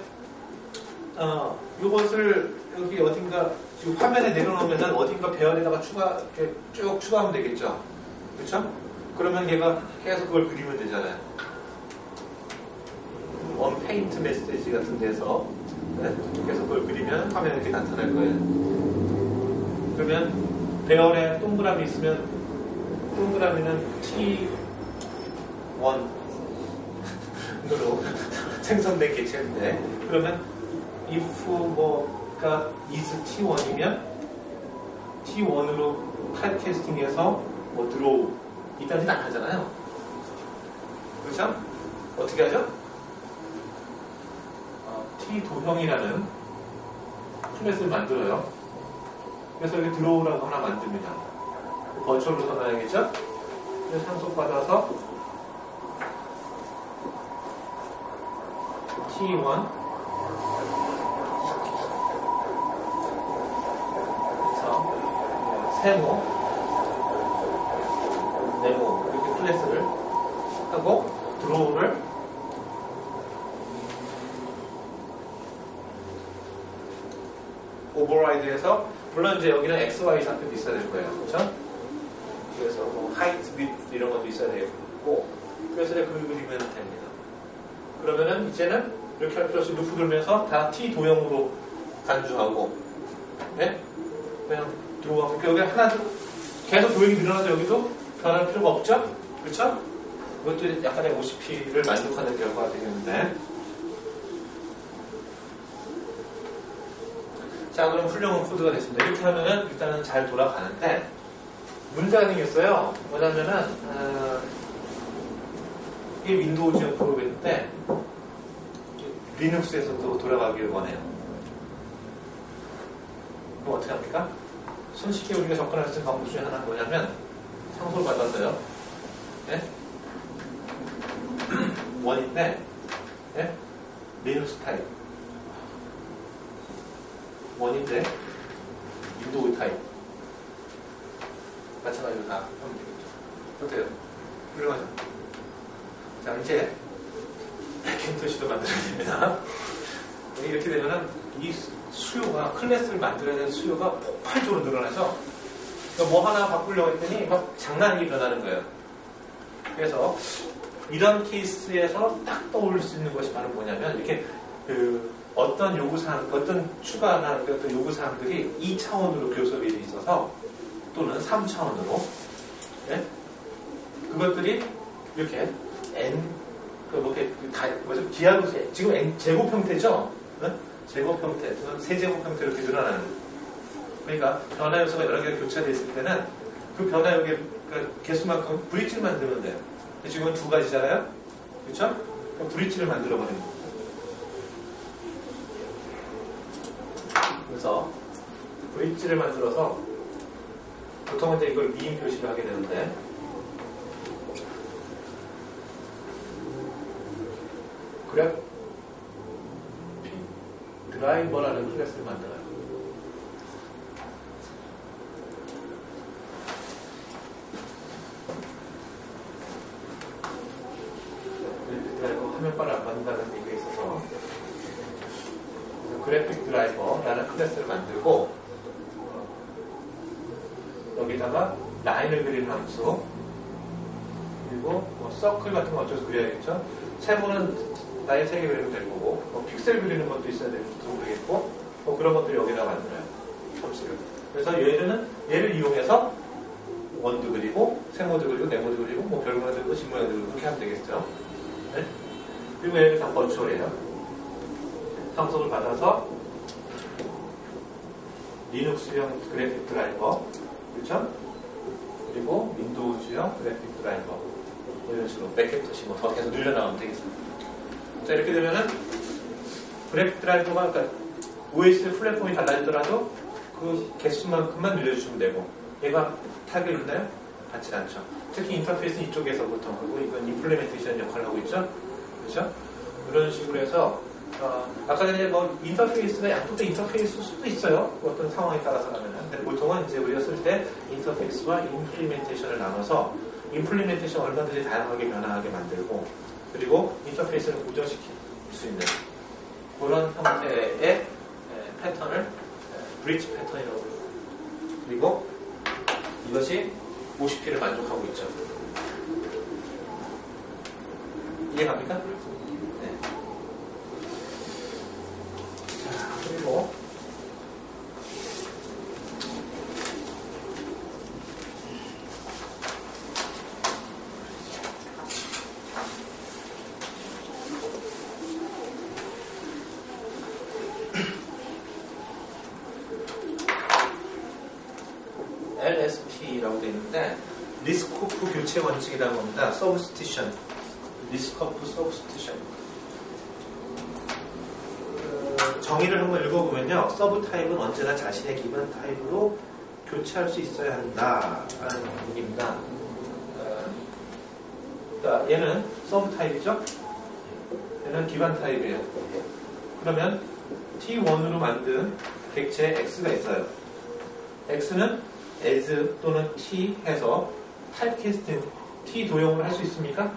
이것을 여기 어딘가 지금 화면에 내려놓으면 어딘가 배열에다가 이렇게 쭉 추가하면 되겠죠, 그렇죠? 그러면 얘가 계속 그걸 그리면 되잖아요. 원페인트 메시지 같은 데서 네? 계속 그걸 그리면 화면에 이렇게 나타날 거예요. 그러면 배열에 동그라미 있으면 동그라미는 T1으로 생성된 객체인데 그러면 if 뭐가 is T1이면 T1으로 타입캐스팅해서 뭐 들어오 이딴 안 하잖아요. 그렇죠? 어떻게 하죠? T 도형이라는 클래스를 만들어요. 그래서 여기 들어오라고 하나 만듭니다. 버추얼로 선언해야겠죠? 상속받아서 T1 그래서 세모, 네모 이렇게 클래스를 하고 드로우를 오버라이드해서 물론 이제 여기는 X, Y 좌표도 있어야 될 거예요. 그렇죠? 그래서 뭐 하이트, 윗 이런 것도 있어야 되고 그래서 그 그리면 됩니다. 그러면은 이제는 이렇게 할 필요 없이 루프 돌면서 다 T 도형으로 간주하고 네? 그냥 들어가면 여기 하나 계속 도형이 늘어나서 여기도 변할 필요가 없죠? 그렇죠? 이것도 약간의 OCP를 만족하는 결과가 되겠는데 자 그럼 훌륭한 코드가 됐습니다. 이렇게 하면은 일단은 잘 돌아가는데 문제가 생겼어요. 뭐냐면은 이게 윈도우즈 프로그램인데 리눅스에서도 돌아가기를 원해요. 그럼 어떻게 합니까? 손쉽게 우리가 접근할 수 있는 방법 중에 하나는 뭐냐면 상소를 받아서요. 네? 원인데 네? 리눅스 타입 원인데 윈도우 타입 마찬가지로 다 하면 되겠죠. 어때요? 훌륭하죠? 자 이제 백엔터시도 만들어야 됩니다. 이렇게 되면은 이 수요가 클래스를 만들어야 되는 수요가 폭발적으로 늘어나죠. 그러니까 뭐 하나 바꾸려고 했더니 막 장난 아니게 변하는 거예요. 그래서 이런 케이스에서 딱 떠올릴 수 있는 것이 바로 뭐냐면 이렇게 어떤 요구사항, 어떤 추가나 어떤 요구사항들이 2차원으로 교섭이 돼 있어서 또는 3차원으로 네? 그것들이 이렇게 n 뭐죠? 기하로 지금 n 제곱 형태죠? 네? 제곱 형태, 세제곱 형태로 이렇게 늘어나는. 그러니까 변화 요소가 여러 개가 교차되어 있을 때는 그 변화 요소의 개수만큼 브릿지를 만들면 돼요. 지금은 두 가지잖아요? 그렇죠? 그럼 브릿지를 만들어 버리는 거예요. 그래서 브릿지를 만들어서 보통은 이제 이걸 미인 표시를 하게 되는데 그래 드라이버라는 클래스를 만들어요. 드라이버 화면바를 안 받는다는 얘기가 있어서 그래픽 드라이버라는 클래스를 만들고 여기다가 라인을 그리는 함수 그리고 뭐 서클 같은 거 어쩌서 그려야겠죠. 세모는 라인 3개 그리면 될 거고 뭐 픽셀 그리는 것도 있어야 되겠고 뭐 그런 것들을 여기다 만들어요. 함수를. 그래서 얘를 이용해서 원도 그리고 세모도 그리고 네모도 그리고 뭐 별모양도 그리고 진모양도 그리고 그렇게 하면 되겠죠. 네? 그리고 얘를 다 버추얼해요. 상속을 받아서 리눅스형 그래픽 드라이버 그렇죠? 그리고 윈도우즈형 그래픽 드라이버 뭐 이런 식으로 맥킨토시 뭐 더 계속 늘려나가면 되겠습니다. 자 이렇게 되면은 그래픽 드라이버가 그러니까 OS 플랫폼이 달라지더라도 그 개수만큼만 늘려주시면 되고 얘가 타격이 있나요? 받지 않죠. 특히 인터페이스는 이쪽에서 보통 하고 이건 임플리멘테이션 역할을 하고 있죠. 그렇죠? 이런 식으로 해서 아까 전에 뭐 인터페이스가 양쪽도 인터페이스일 수도 있어요. 어떤 상황에 따라서 하면은. 근데 보통은 이제 우리가 쓸 때 인터페이스와 임플리멘테이션을 나눠서 임플리멘테이션 얼마든지 다양하게 변화하게 만들고 그리고 인터페이스를 고정시킬 수 있는 그런 형태의 패턴을 브릿지 패턴이라고 부르고 그리고 이것이 OCP를 만족하고 있죠. 이해갑니까? 네. 자, 그리고 LSP라고 되어 있는데 리스코프 교체 원칙이라고 합니다. 서브스티션 리스코프 서브스티션 정의를 한번 읽어보면요. 서브 타입은 언제나 자신의 기반 타입으로 교체할 수 있어야 한다라는 얘기입니다. 그러니까 얘는 서브 타입이죠. 얘는 기반 타입이에요. 그러면 T1으로 만든 객체 X가 있어요. X는 as 또는 T 해서 타입캐스팅 T 도형을 할 수 있습니까?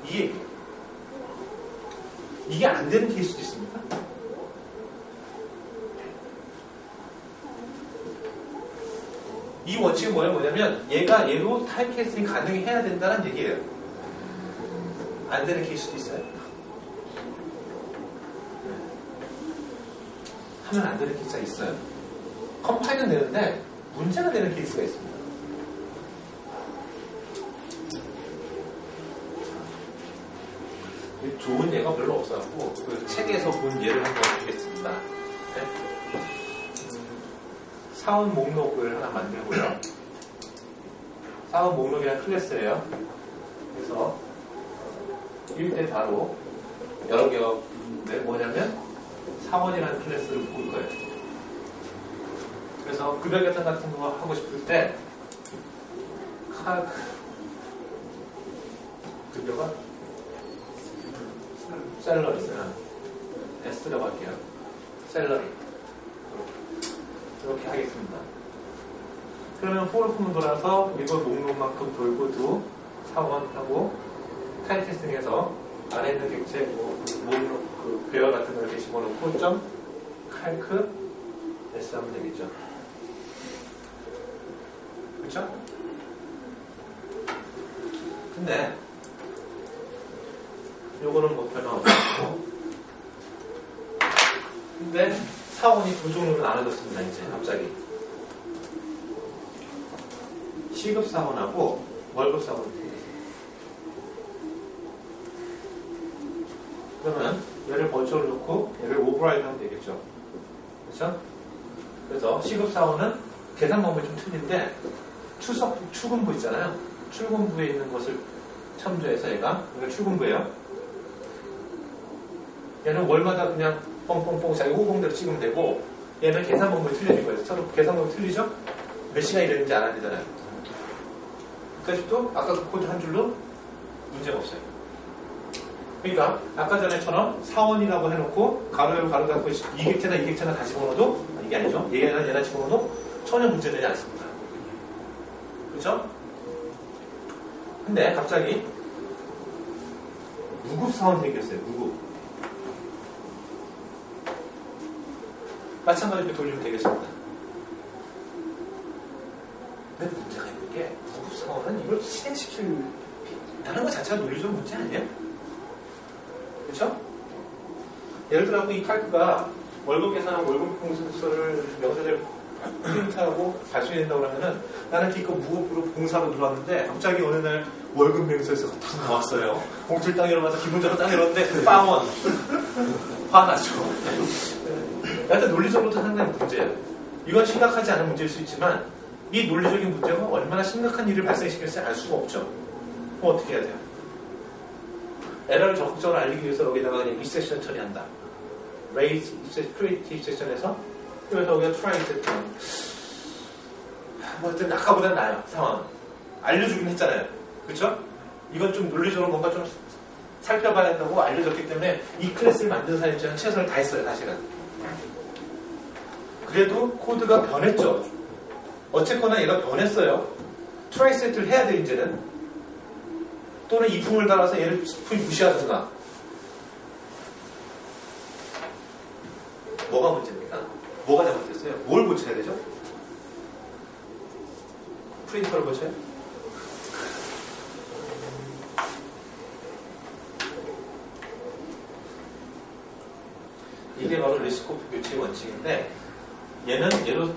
이 얘기. 이게 안 되는 케이스도 있습니까? 이 원칙은 뭐냐면 얘가 얘로 타입캐스팅 가능해야 된다는 얘기예요. 안 되는 케이스도 있어요. 하면 안 되는 케이스가 있어요. 컴파일은 되는데 문제가 되는 케이스가 있습니다. 좋은 예가 별로 없어갖고 그 책에서 본 예를 한번 드리겠습니다. 네? 사원 목록을 하나 만들고요. 사원 목록이라는 클래스예요. 그래서 일대 바로 여러 개가 있는데 뭐냐면 사원이라는 클래스를 묶을 거예요. 그래서 급여 계산 같은 거 하고 싶을 때 급여가 셀러리는 S라고 할게요. 셀러리 이렇게 하겠습니다. 그러면 for 품을 돌아서 이걸 목록만큼 돌고 두 사원하고 타입 테스팅해서 안에 있는 객체 목록 그 배열 같은 걸 이렇게 집어넣고 점 칼크 S 하면 되겠죠. 그렇죠? 근데 요거는 뭐 변화 없고 근데 사원이 두 종류는 나눠졌습니다. 이제 갑자기 시급 사원하고 월급 사원이 되겠습니다. 그러면 얘를 번쩍을 놓고 얘를 오버라이드 하면 되겠죠. 그렇죠? 그래서 시급 사원은 계산 방법이 좀 틀린데 출근부 있잖아요. 출근부에 있는 것을 참조해서 얘가 출근부예요. 얘는 월마다 그냥 뻥뻥뻥 자기 호봉대로 찍으면 되고 얘는 계산 방법이 틀려질 거예요. 서로 계산 방법이 틀리죠? 몇 시간 일했는지 알아야 되잖아요. 그러니까 또 아까 그 코드 한 줄로 문제가 없어요. 그러니까 아까 전에처럼 사원이라고 해놓고 가로열고 가로 닫고 이객체나 이객체나 다 집어넣어도 이게 아니죠. 얘나 집어넣어도 전혀 문제되지 않습니다. 그렇죠? 근데 갑자기 무급 사원이 생겼어요. 무급. 마찬가지로 돌리면 되겠습니다. 근데 문제가 있는 게 무급 사원은 이걸 실행시키는 것 자체가 논리적으로 문제 아니에요? 그렇죠? 예를 들어 이 칼크가 월급 계산하고 월급 공수서를 명세대로 프린트하고 발송된다고 하면은 나는 기껏 무급으로 봉사로 들어왔는데 갑자기 어느 날 월급 명세서가 탁 나왔어요. 봉투를 땅에 일어나서 기본적으로 땅에 일어났는데 빵원 화나죠. 여하튼 논리적으로도 상당히 문제예요. 이건 심각하지 않은 문제일 수 있지만 이 논리적인 문제가 얼마나 심각한 일을 발생시킬지 알 수가 없죠. 그럼 어떻게 해야 돼요? 에러를 적극적으로 알리기 위해서 여기다가 그냥 exception 처리한다. raise, create exception에서 그래서 여기가 try exception. 뭐 어쨌든 아까보다는 나아요. 상황. 알려주긴 했잖아요. 그렇죠? 이건 좀 논리적으로 뭔가 좀 살펴봐야 된다고 알려졌기 때문에 이 클래스를 만든 사람 입장은 최선을 다했어요. 사실은. 그래도 코드가 변했죠. 어쨌거나 얘가 변했어요. try set를 해야 돼 이제는. 또는 이품을 달아서 얘를 무시하든가. 뭐가 문제입니까? 뭐가 잘못됐어요? 뭘 고쳐야 되죠? 프린터를 고쳐요? 이게 바로 리스코프 교체의 원칙인데 얘는 얘로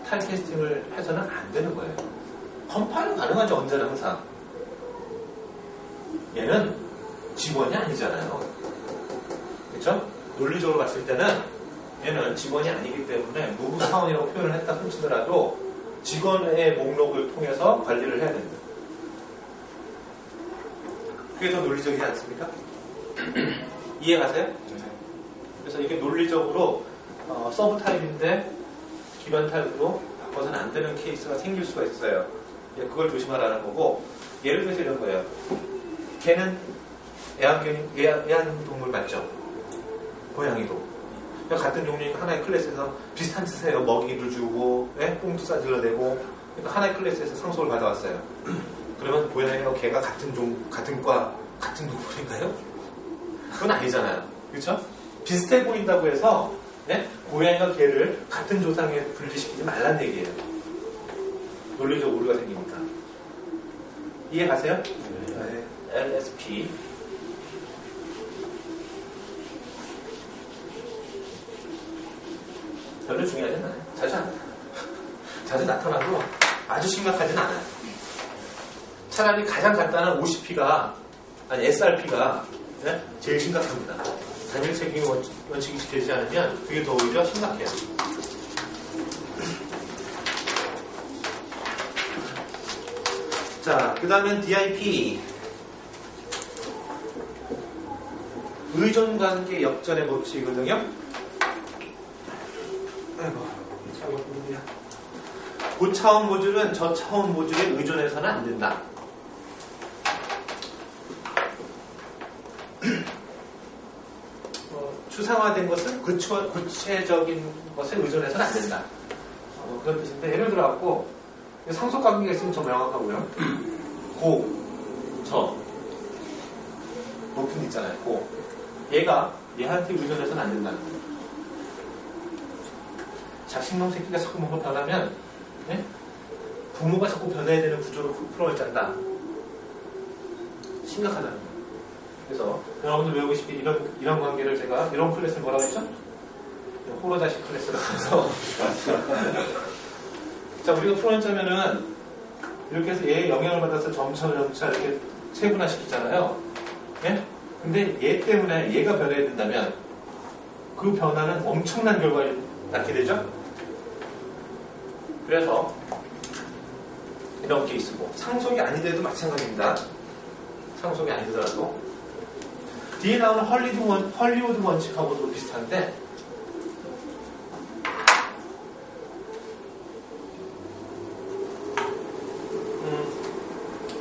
타입캐스팅을 해서는 안 되는 거예요. 컴파일은 가능하죠. 언제나 항상. 얘는 직원이 아니잖아요. 그렇죠? 논리적으로 봤을 때는 얘는 직원이 아니기 때문에 무급 사원이라고 표현을 했다 훔치더라도 직원의 목록을 통해서 관리를 해야 됩니다. 그게 더 논리적이지 않습니까? 이해가세요? 그래서 이게 논리적으로 서브 타입인데 기반 타입으로 바꿔서는 안 되는 케이스가 생길 수가 있어요. 그걸 조심하라는 거고 예를 들어서 이런 거예요. 개는 애완동물 맞죠? 고양이도. 그러니까 같은 종류인 하나의 클래스에서 비슷한 짓을 먹이를 주고, 뽕도 싸질러대고, 그러니까 하나의 클래스에서 상속을 받아왔어요. 그러면 고양이와 개가 같은 과, 같은 동물인가요? 그건 아니잖아요. 그렇죠? 비슷해 보인다고 해서 고양이와 개를 같은 조상에 분리시키지 말란 얘기예요. 논리적 오류가 생기니까. 이해가세요? 네. LSP. 별로 중요하진 않아요. 자주 나타나도 아주 심각하진 않아요. 차라리 가장 간단한 OCP가, 아니 SRP가 제일 심각합니다. 단일 책임 원칙이 지켜지지 않으면 그게 더 오히려 심각해요. 자, 그 다음엔 DIP. 의존관계 역전의 법칙이거든요. 아이고, 잘못입니다. 고차원 모듈은 저차원 모듈에 의존해서는 안 된다. 추상화된 것은 구체적인 것에 의존해서는 안 된다. 그런 뜻인데, 예를 들어갖고, 상속관계가 있으면 좀 명확하고요. 고, 저, 높은 있잖아요. 고. 얘가 얘한테 의존해서는 안 된다는 거예요. 자식놈 새끼가 자꾸 뭔가 변하면, 부모가 자꾸 변해야 되는 구조로 풀어를 짠다. 심각하다는 거예요. 그래서 여러분들 외우고 싶은 이런 관계를 제가 이런 클래스를 뭐라고 했죠? 호러자식 클래스라고 해서 자, 우리가 풀어냈자면은 이렇게 해서 얘의 영향을 받아서 점차 이렇게 세분화시키잖아요. 근데 얘 때문에 얘가 변해야 된다면 그 변화는 엄청난 결과를 낳게 되죠? 그래서 이런 케이스고, 상속이 아니더라도 마찬가지입니다. 상속이 아니더라도 뒤에 나오는 헐리우드 원칙하고도 비슷한데,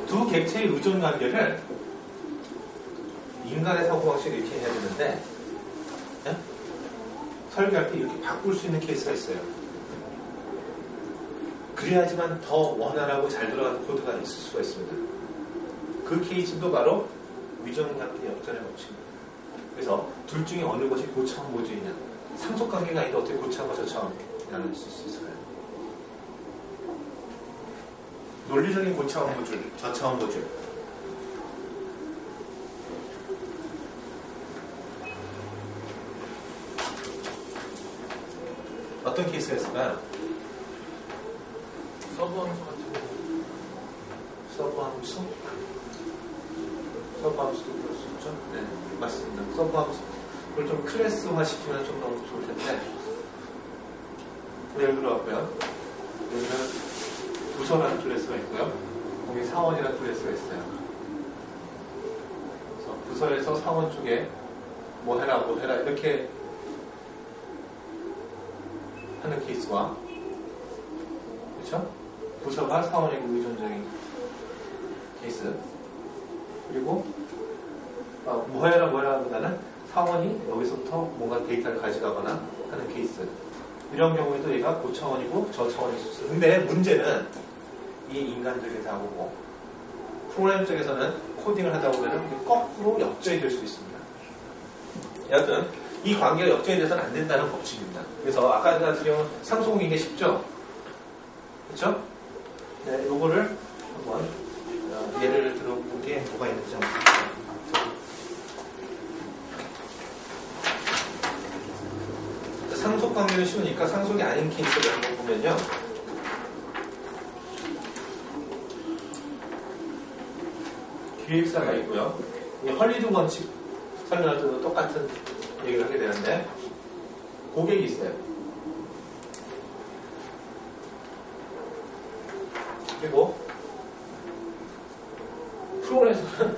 두 객체의 의존 관계를 인간의 사고방식을 이렇게 해야 되는데, 설계할 때 이렇게 바꿀 수 있는 케이스가 있어요. 그래야지만 더 원활하고 잘 들어가는 코드가 있을 수가 있습니다. 그 케이스도 바로 위존관계 역전의 법칙입니다. 그래서 둘 중에 어느 것이 고차원 모듈이냐, 상속관계가 아닌데 어떻게 고차원과 저차원이라는 수 있을까요? 논리적인 고차원 모듈, 저차원 모듈. 어떤 케이스가 있을까요? 서브함수 같은 거. 서브함수? 서브함수도 그럴 수 있죠? 네, 맞습니다. 서브함수. 그걸 좀 클래스화 시키면 좀 너무 좋을 텐데. 예를 들어왔고요. 여기는 부서라는 클래스가 있고요. 거기 사원이라는 클래스가 있어요. 그래서 부서에서 사원 쪽에 뭐 해라 이렇게 하는 케이스와, 그렇죠? 부서가 사원에게 의존적인 케이스. 그리고 뭐 해라 보다는 사원이 여기서부터 뭔가 데이터를 가져가거나 하는 케이스. 이런 경우에도 얘가 고차원이고 저차원일 수 있어요. 근데 문제는 이 인간적인 사고고, 프로그램 쪽에서는 코딩을 하다 보면 거꾸로 역전이 될 수 있습니다. 여하튼 이 관계가 역전이 돼서는 안 된다는 법칙입니다. 그래서 아까 같은 경우는 상속이 게 쉽죠? 그렇죠? 네, 요거를 한번 예를 들어본 게 뭐가 있는지 한번 볼게요. 상속 관계는 쉬우니까 상속이 아닌 케이스를 한번 보면요. 기획사가 있고요. 이 헐리우드 원칙 설명할 때도 똑같은 얘기를 하게 되는데, 고객이 있어요. 그리고 프로그램에서는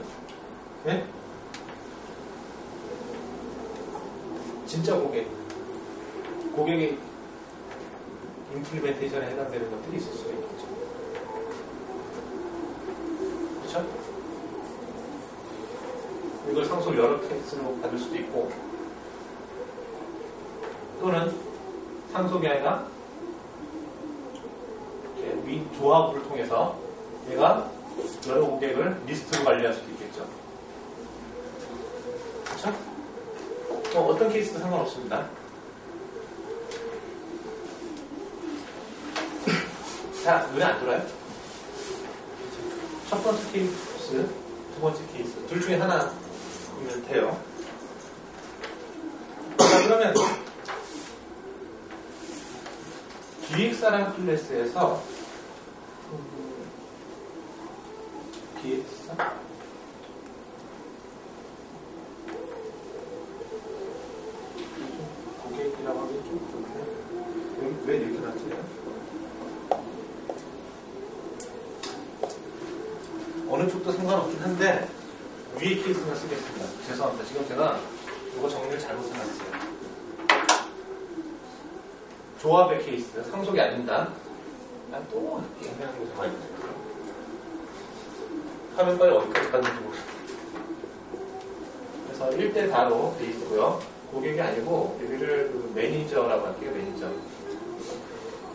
진짜 고객의 임플리멘테이션에 해당되는 것들이 있을 수가 있겠죠. 그렇죠? 이걸 상속 여러 케이스로 받을 수도 있고, 또는 상속이 아니라 위 조합을 통해서 얘가 여러 고객을 리스트로 관리할 수도 있겠죠. 그렇죠? 어떤 케이스도 상관없습니다. 자, 눈에 안 들어요? 첫 번째 케이스, 두 번째 케이스, 둘 중에 하나이면 돼요. 자, 그러면 기획사라는 클래스에서 기획사? 고객이라고 하기 좀 그렇네. 왜 이렇게 놨지? 어느 쪽도 상관없긴 한데 위에 케이스만 쓰겠습니다. 죄송합니다. 지금 제가 이거 정리를 잘못 해놨어요. 조합의 케이스, 상속이 아닙니다. 난 또 애매한 거 많이 보세요. 화면빨이 어디까지 갔는지 모르겠어요. 그래서 1대 4로 돼 있고요. 고객이 아니고 여기를 그 매니저라고 할게요. 매니저.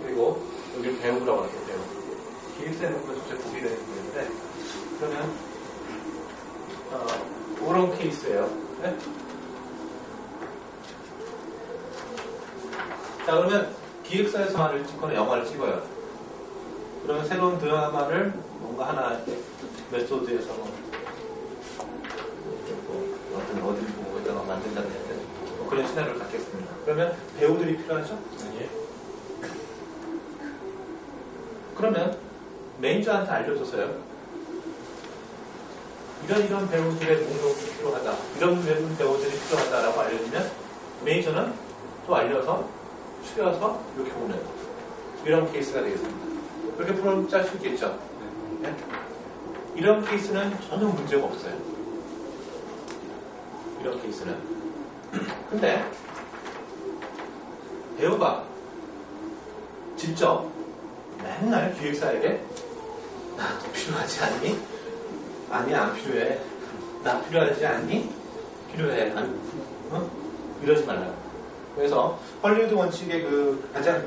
그리고 여기 배우라고 할게요. 배우. 기획사에 놓은 건 진짜 보게 되는 거인데, 그러면 이런 케이스예요. 네? 자, 그러면 기획사에서 영화를 찍거나 영화를 찍어요. 그러면 새로운 드라마를 뭔가 하나 메소드에서 어디 보고 있다가 만든다는 그런 시나리오를 갖겠습니다. 그러면 배우들이 필요하죠? 예. 그러면 매니저한테 알려줘서요. 이런 배우들의 능력이 필요하다. 이런 배우들이 필요하다라고 알려주면 매니저는 또 알려서 추려서 이렇게 오는 이런 케이스가 되겠습니다. 그렇게 프로그램 짤 수 있겠죠? 네? 이런 케이스는 전혀 문제가 없어요. 이런 케이스는. 근데 배우가 직접 맨날 기획사에게 나 또 필요하지 않니? 아니, 안 필요해. 나 필요하지 않니? 필요해. 이러지 말라고. 그래서 헐리우드 원칙의 가장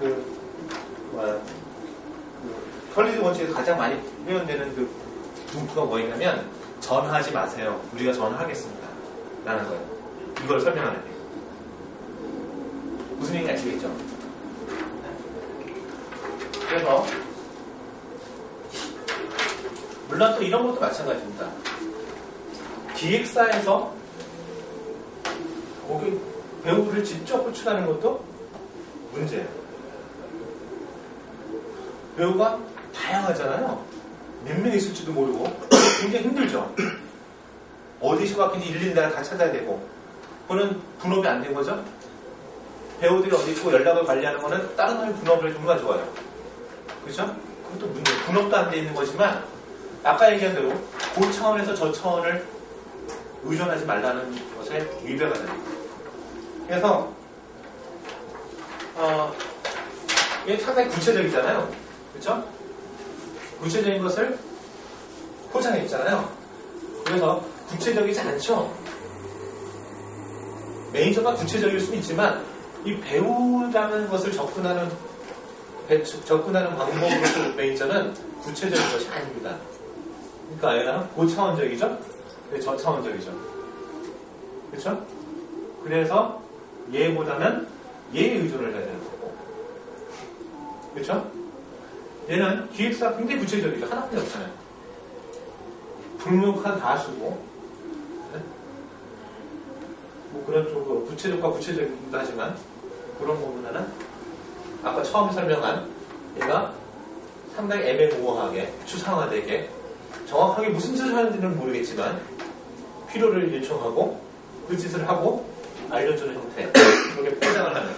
헐리우드 원칙에 가장 많이 표현되는 그 문구가 뭐냐면 전화하지 마세요. 우리가 전화하겠습니다. 라는 거예요. 이걸 설명하는 게. 무슨 얘기인지 아시겠죠? 그래서 물론 또 이런 것도 마찬가지입니다. 기획사에서 배우를 직접 호출하는 것도 문제예요. 배우가 다양하잖아요. 몇 명 있을지도 모르고 굉장히 힘들죠. 어디서 왔긴지 일일이 다 찾아야 되고, 그거는 분업이 안 된 거죠. 배우들이 어디 있고 연락을 관리하는 거는 다른 사람이 분업을 정말 좋아요. 그렇죠? 그것도 문제. 분업도 안 돼 있는 거지만 아까 얘기한 대로 그 차원에서 저 차원을 의존하지 말라는 것에 위배가 됩니다. 그래서 이게 상당히 구체적이잖아요. 그렇죠? 구체적인 것을 포장했잖아요. 그래서 구체적이지 않죠. 매니저가 구체적일 수는 있지만 이 배우라는 것을 접근하는 방법으로서 매니저는 구체적인 것이 아닙니다. 그러니까 얘는 고차원적이죠? 저차원적이죠. 그렇죠? 그래서 얘보다는 얘에 의존을 해야 되는 거고. 그렇죠? 얘는 기획사가 굉장히 구체적이죠. 하나뿐이 없잖아요. 불명확한 다수고, 네? 뭐 그런 쪽으로 구체적과 구체적이기도 하지만 그런 부분에는 아까 처음 설명한 얘가 상당히 애매모호하게 추상화되게 정확하게 무슨 짓을 하는지는 모르겠지만 필요를 요청하고 그 짓을 하고 알려주는 형태, 그렇게 포장을 하는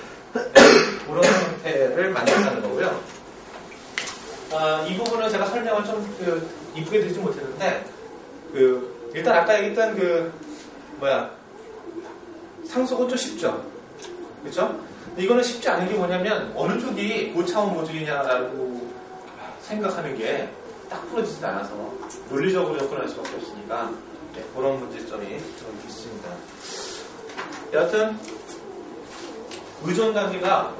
그런 형태를 만든다는 거고요. 이 부분은 제가 설명을 좀 이쁘게 드리지 못했는데 일단 아까 얘기했던 상속은 좀 쉽죠. 그렇죠? 이거는 쉽지 않은 게 뭐냐면 어느 쪽이 고차원 모듈이냐라고 생각하는 게 딱 부러지지 않아서 논리적으로 접근할 수밖에 없으니까 네, 그런 문제점이 좀 있습니다. 여하튼 의존관계가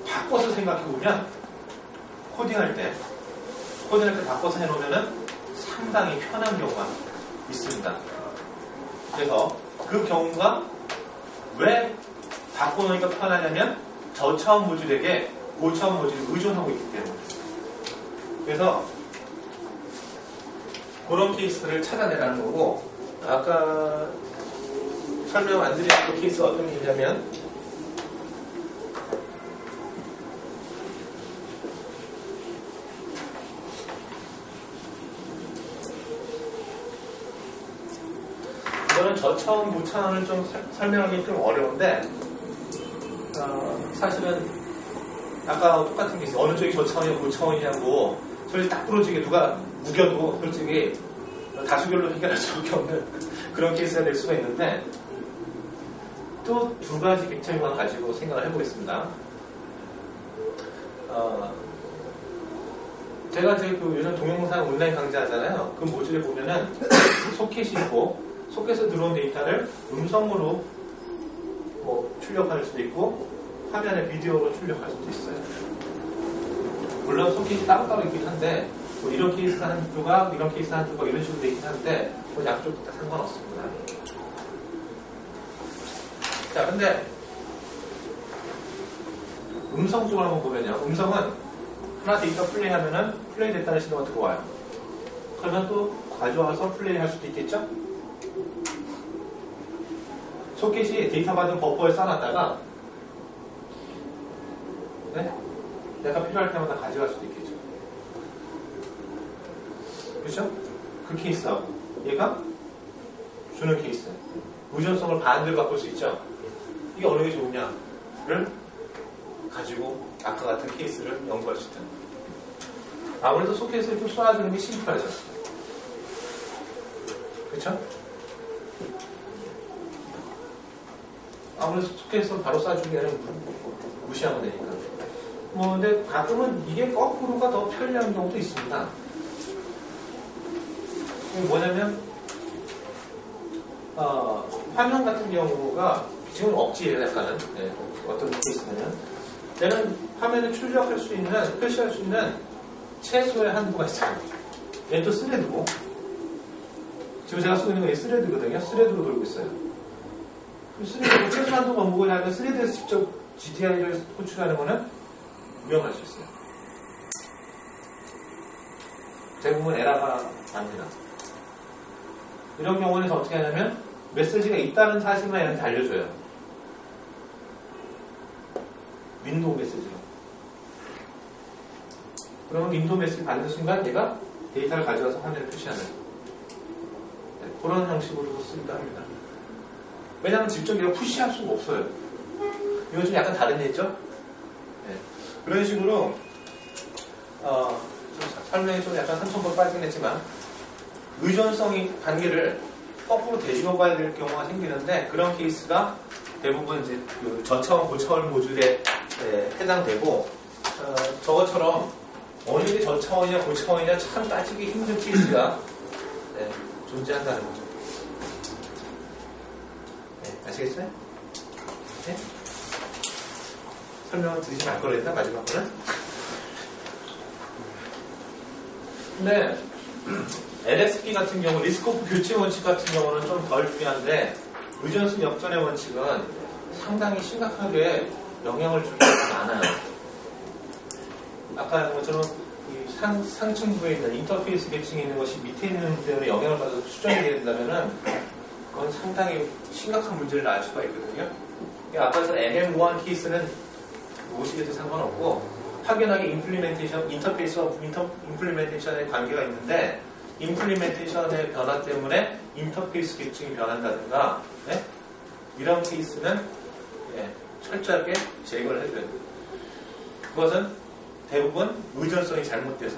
바꿔서 생각해보면 코딩할 때 바꿔서 해놓으면 상당히 편한 경우가 있습니다. 그래서 그 경우가 왜 바꿔놓으니까 편하냐면 저차원 모듈에게 고차원 모듈을 의존하고 있기 때문에. 그래서 그런 케이스를 찾아내라는 거고, 아까 설명 안 드린 그 케이스가 어떤 게 있냐면, 이거는 저차원, 고차원을 좀 설명하기 좀 어려운데, 사실은 아까 똑같은 게 있어요. 어느 쪽이 저차원이냐 고차원이냐고 솔직히 딱 부러지게 누가 우겨도 솔직히 다수결로 해결할 수밖에 없는 그런 케이스가 될 수가 있는데, 또 두 가지 객체만 가지고 생각을 해보겠습니다. 제가 요즘 동영상 온라인 강좌하잖아요. 그 모듈에 보면은 소켓이 있고, 소켓에서 들어온 데이터를 음성으로 뭐 출력할 수도 있고, 화면에 비디오로 출력할 수도 있어요. 물론 소켓이 따로따로 있긴 한데, 뭐 이런 케이스 한 조각, 이런 케이스 한 조각, 이런 식으로 되어 있긴 한데, 뭐 양쪽 다 상관없습니다. 자, 근데 음성 쪽을 한번 보면요. 음성은 하나 데이터 플레이하면은 플레이 됐다는 신호가 들어와요. 그러면 또 가져와서 플레이할 수도 있겠죠? 소켓이 데이터 받은 버퍼에 쌓아놨다가 내가 필요할 때마다 가져갈 수도 있겠죠. 그렇죠? 그 케이스하고 얘가 주는 케이스, 의존성을 반대로 바꿀 수 있죠. 이게 어느 게 좋으냐를 가지고 아까 같은 케이스를 연구할 수 있다. 아무래도 소켓을 좀 쏴주는 게 심플하죠. 그렇죠? 아무래도 소켓에서 바로 쏴주기에는 무시하면 되니까. 근데 가끔은 이게 거꾸로가 더 편리한 경우도 있습니다. 이게 뭐냐면, 화면 같은 경우가 지금 억지예요, 약간은. 네, 어떤 케이스냐면, 얘는 화면에 출력할 수 있는, 표시할 수 있는 최소의 한도가 있어요. 얘는 또 스레드고, 지금 제가 쓰고 있는 건 스레드거든요. 스레드로 돌고 있어요. 스레드, 최소 한도가 뭐냐면, 스레드에서 직접 GTI를 호출하는 거는 위험할 수 있어요. 대부분 에러가 납니다. 이런 경우는 어떻게 하냐면, 메시지가 있다는 사실만 얘한테 알려줘요. 윈도우 메시지로. 그러면 윈도우 메시지 받는 순간 얘가 데이터를 가져와서 화면에 표시하는 그런 형식으로 쓰기도 합니다. 왜냐하면 직접 얘가 푸시할 수가 없어요. 이건 좀 약간 다른 예죠? 네. 그런 식으로 설명이 좀 약간 한천번 빠지긴 했지만 의존성이 관계를 거꾸로 되짚어 봐야 될 경우가 생기는데, 그런 케이스가 대부분 이제 그 저차원, 고차원 모듈에 해당되고, 저것처럼 어느 게 저차원이냐 고차원이냐 참 따지기 힘든 케이스가 존재한다는 거죠. 아시겠어요? 네? 설명을 드리시면 알 거랬나, 마지막 거는? 근데 LSP 같은 경우, 리스크 오프 교체 원칙 같은 경우는 좀 덜 중요한데, 의존성 역전의 원칙은 상당히 심각하게 영향을 주는 경우가 많아요. 아까 한 것처럼 상층 부에 있는 인터페이스 계층에 있는 것이 밑에 있는 데로 영향을 받아서 수정이 된다면은 그건 상당히 심각한 문제를 낳을 수가 있거든요. 아까 NM1 케이스는 무엇이돼도 상관없고, 확연하게 인터페이스와 임플리멘테이션의 관계가 있는데, 임플리멘테이션의 변화 때문에 인터페이스 계층이 변한다든가, 이런 케이스는 철저하게 제거를 해줘야 돼요. 그것은 대부분 의존성이 잘못돼서.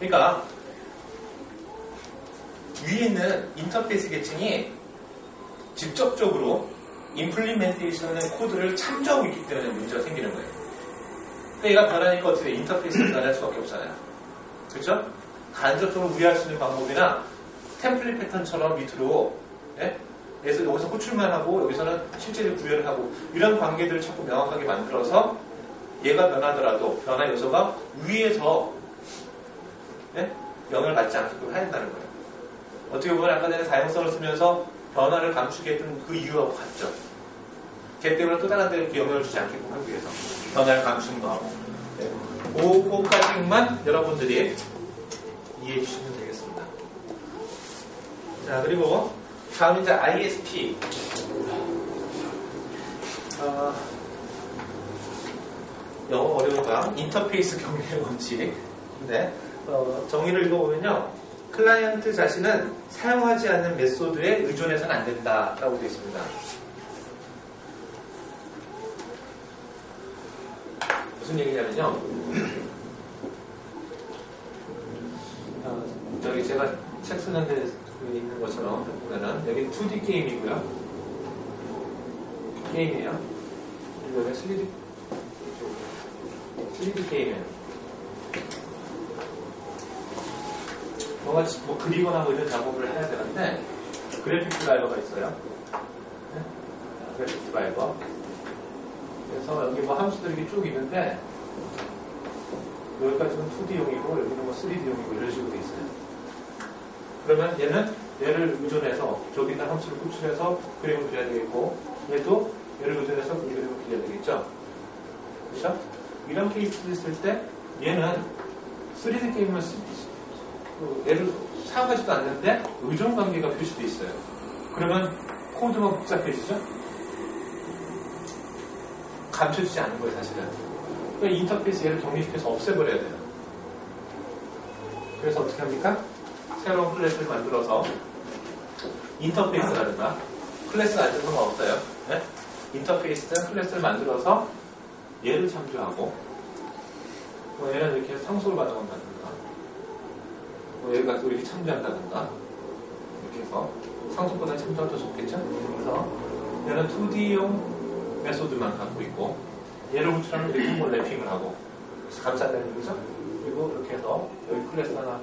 그러니까 위에 있는 인터페이스 계층이 직접적으로 임플리멘테이션의 코드를 참조하고 있기 때문에 문제가 생기는 거예요. 그러니까 얘가 변하니까 어떻게 인터페이스가 변할 수밖에 없잖아요. 그렇죠? 간접적으로 우회할 수 있는 방법이나 템플릿 패턴처럼 밑으로 여기서 호출만 하고 여기서는 실제로 구현을 하고 이런 관계들을 자꾸 명확하게 만들어서 얘가 변하더라도 변화 요소가 위에서 영향을 받지 않게끔 해야 된다는 거예요. 어떻게 보면 아까 전에 사용성을 쓰면서 변화를 감추겠다는 그 이유하고 같죠. 걔 때문에 또 다른 데 이렇게 영향을 주지 않게끔 하기 위해서 변화를 감추는 거하고 그거까지만 여러분들이 이해해 주시면 되겠습니다. 자, 그리고 다음 이제 ISP 영어 어려우니까 인터페이스 경계의 원칙인데 정의를 읽어보면요, 클라이언트 자신은 사용하지 않는 메소드에 의존해서는 안 된다라고 되어 있습니다. 무슨 얘기냐면요, 저기 제가 책 쓰는 데 있는 것처럼 보면은 여기 2D 게임이고요, 게임이에요. 그리고 여기 3D 게임이에요. 뭔가 뭐 그리거나 뭐 이런 작업을 해야 되는데 그래픽 드라이버가 있어요. 그래픽 드라이버. 그래서 여기 뭐 함수들이 이렇게 쭉 있는데 여기까지는 2D용이고 여기는 뭐 3D용이고 이런 식으로 돼 있어요. 그러면 얘는 얘를 의존해서 저기다 함수를 구출해서 그림을 그려야 되겠고, 얘도 얘를 의존해서 그 그림을 그려야 되겠죠. 그렇죠? 이런 케이스를 쓸 때 얘는 3D 게임을 얘를 사용하지도 않는데 의존 관계가 표시되어 있어요. 그러면 코드가 복잡해지죠? 감춰지지 않는 거예요, 사실은. 그러니까 인터페이스 얘를 정리시켜서 없애버려야 돼요. 그래서 어떻게 합니까? 새로운 클래스를 만들어서 인터페이스라든가 클래스가 안 되는 건 없어요. 네? 인터페이스든 클래스를 만들어서 얘를 참조하고 뭐 얘는 이렇게 상속을 받아온다든가 뭐 얘가 또 이렇게 참조한다든가 이렇게 해서 상속보다 참조가 더 좋겠죠? 그래서 얘는 2D용 메소드만 갖고 있고 얘를 호출하면 이렇게 뭐 랩핑을 하고 그래서 감싼다는 얘기죠? 그리고 이렇게 해서 여기 클래스 하나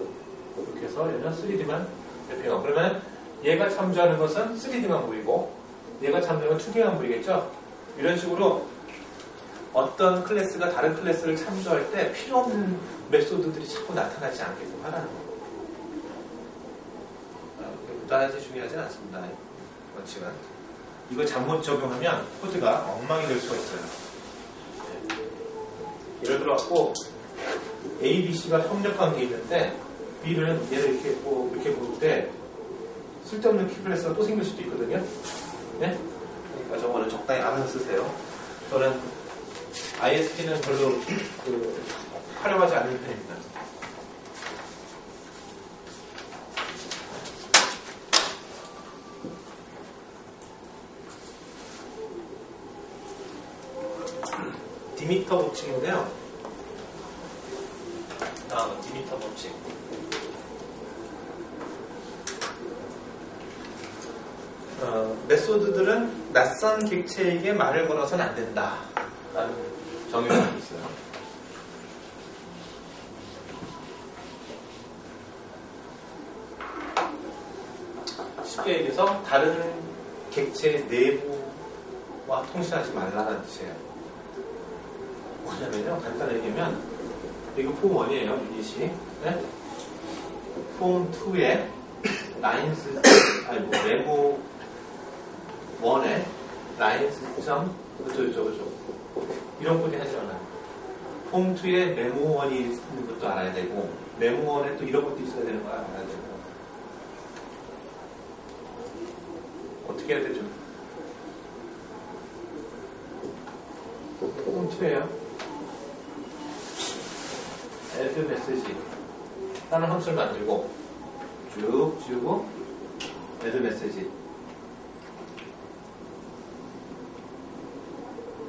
이렇게 해서 얘는 3D만 랩핑하고, 그러면 얘가 참조하는 것은 3D만 보이고 얘가 참조하는 건 2D만 보이겠죠? 이런 식으로 어떤 클래스가 다른 클래스를 참조할 때 필요 없는 메소드들이 자꾸 나타나지 않게끔 하라는 거예요. 그다지 중요하진 않습니다. 원칙은. 이거 잘못 적용하면 코드가 엉망이 될 수가 있어요. 예를 들어갖고 A, B, C가 협력관계에 있는데 B를 얘를 이렇게 볼 때 쓸데없는 키 클래스가 또 생길 수도 있거든요. 네? 그러니까 저거는 적당히 알아서 쓰세요. 저는 ISP는 별로 활용하지 않는 편입니다. 디미터 법칙인데요. 디미터 법칙. 메소드들은 낯선 객체에게 말을 걸어서는 안 된다 라는 정의가 있어요. 쉽게 얘기해서 다른 객체 내부와 통신하지 말라는 뜻이에요. 뭐냐면요, 간단히 얘기하면 이거 폼 1이에요, 유닛이. 네? 폼 2에 라인스, 메모 1에 라인스 점 어쩌고저쩌고 이런 코딩 하지 않아요. 폼 2에 메모 1이 있는 것도 알아야 되고 메모 1에 또 이런 것도 있어야 되는 거 알아야 되고. 어떻게 해야 되죠? 폼 2에요. add 메시지 라는 함수를 만들고 쭉 지우고 add 메시지,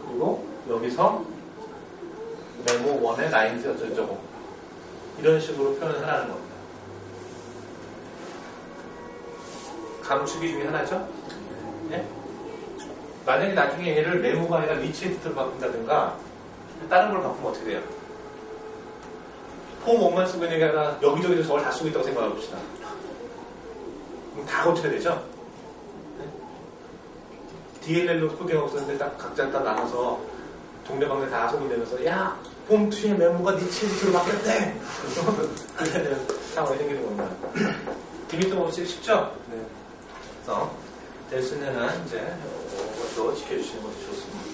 그리고 여기서 메모 1의 라인스 어쩌고저쩌고 이런 식으로 표현을 하라는 겁니다. 감추기 중에 하나죠. 네? 만약에 나중에 얘를 메모가 아니라 리치 에디터로 바꾼다든가 다른 걸 바꾸면 어떻게 돼요? 폼 옷만 쓰고 있는 게 아니라 여기저기서 저걸 다 쓰고 있다고 생각해 봅시다. 그럼 다 고쳐야 되죠? DLL로 코딩하고 있었는데 딱 각자 딱 나눠서 동네방네 다 소문내면서 야! 폼 2의 메모가 니 친구로 바뀌었대! 그래야 되는 상황이 생기는 겁니다. 기믹도 없이 쉽죠? 네. 그래서 될 수 있는 한 이제 이것도 지켜주시는 것도 좋습니다.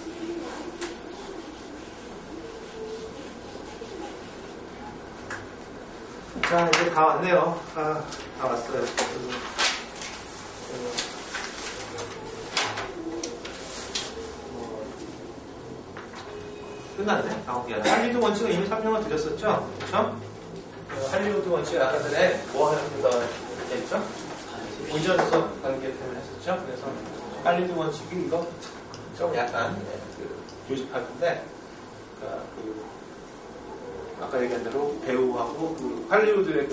자, 이제 다 왔네요. 다 왔어요. 끝났네. 할리우드 원칙은 이미 설명을 드렸었죠? 그렇죠? 할리우드 원칙 아까 전에 뭐 하는 거가 있죠? 의전서 관계 때문에 했었죠? 그래서 할리우드 원칙이 이거 좀 약간 교집할 건데 아까 얘기한 대로 배우하고 할리우드의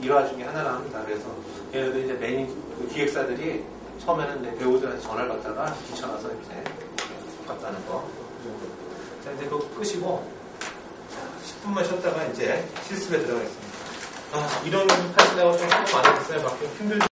일화 중에 하나라 합니다. 그래서 얘네들 이제 기획사들이 처음에는 이제 배우들한테 전화를 받다가 귀찮아서 이제 바꿨다는 거. 그 정도. 자, 이제 그거 끄시고 10분만 쉬었다가 이제 실습에 들어가겠습니다. 이런 하시다가 좀 많이 됐어요. 막 힘들죠.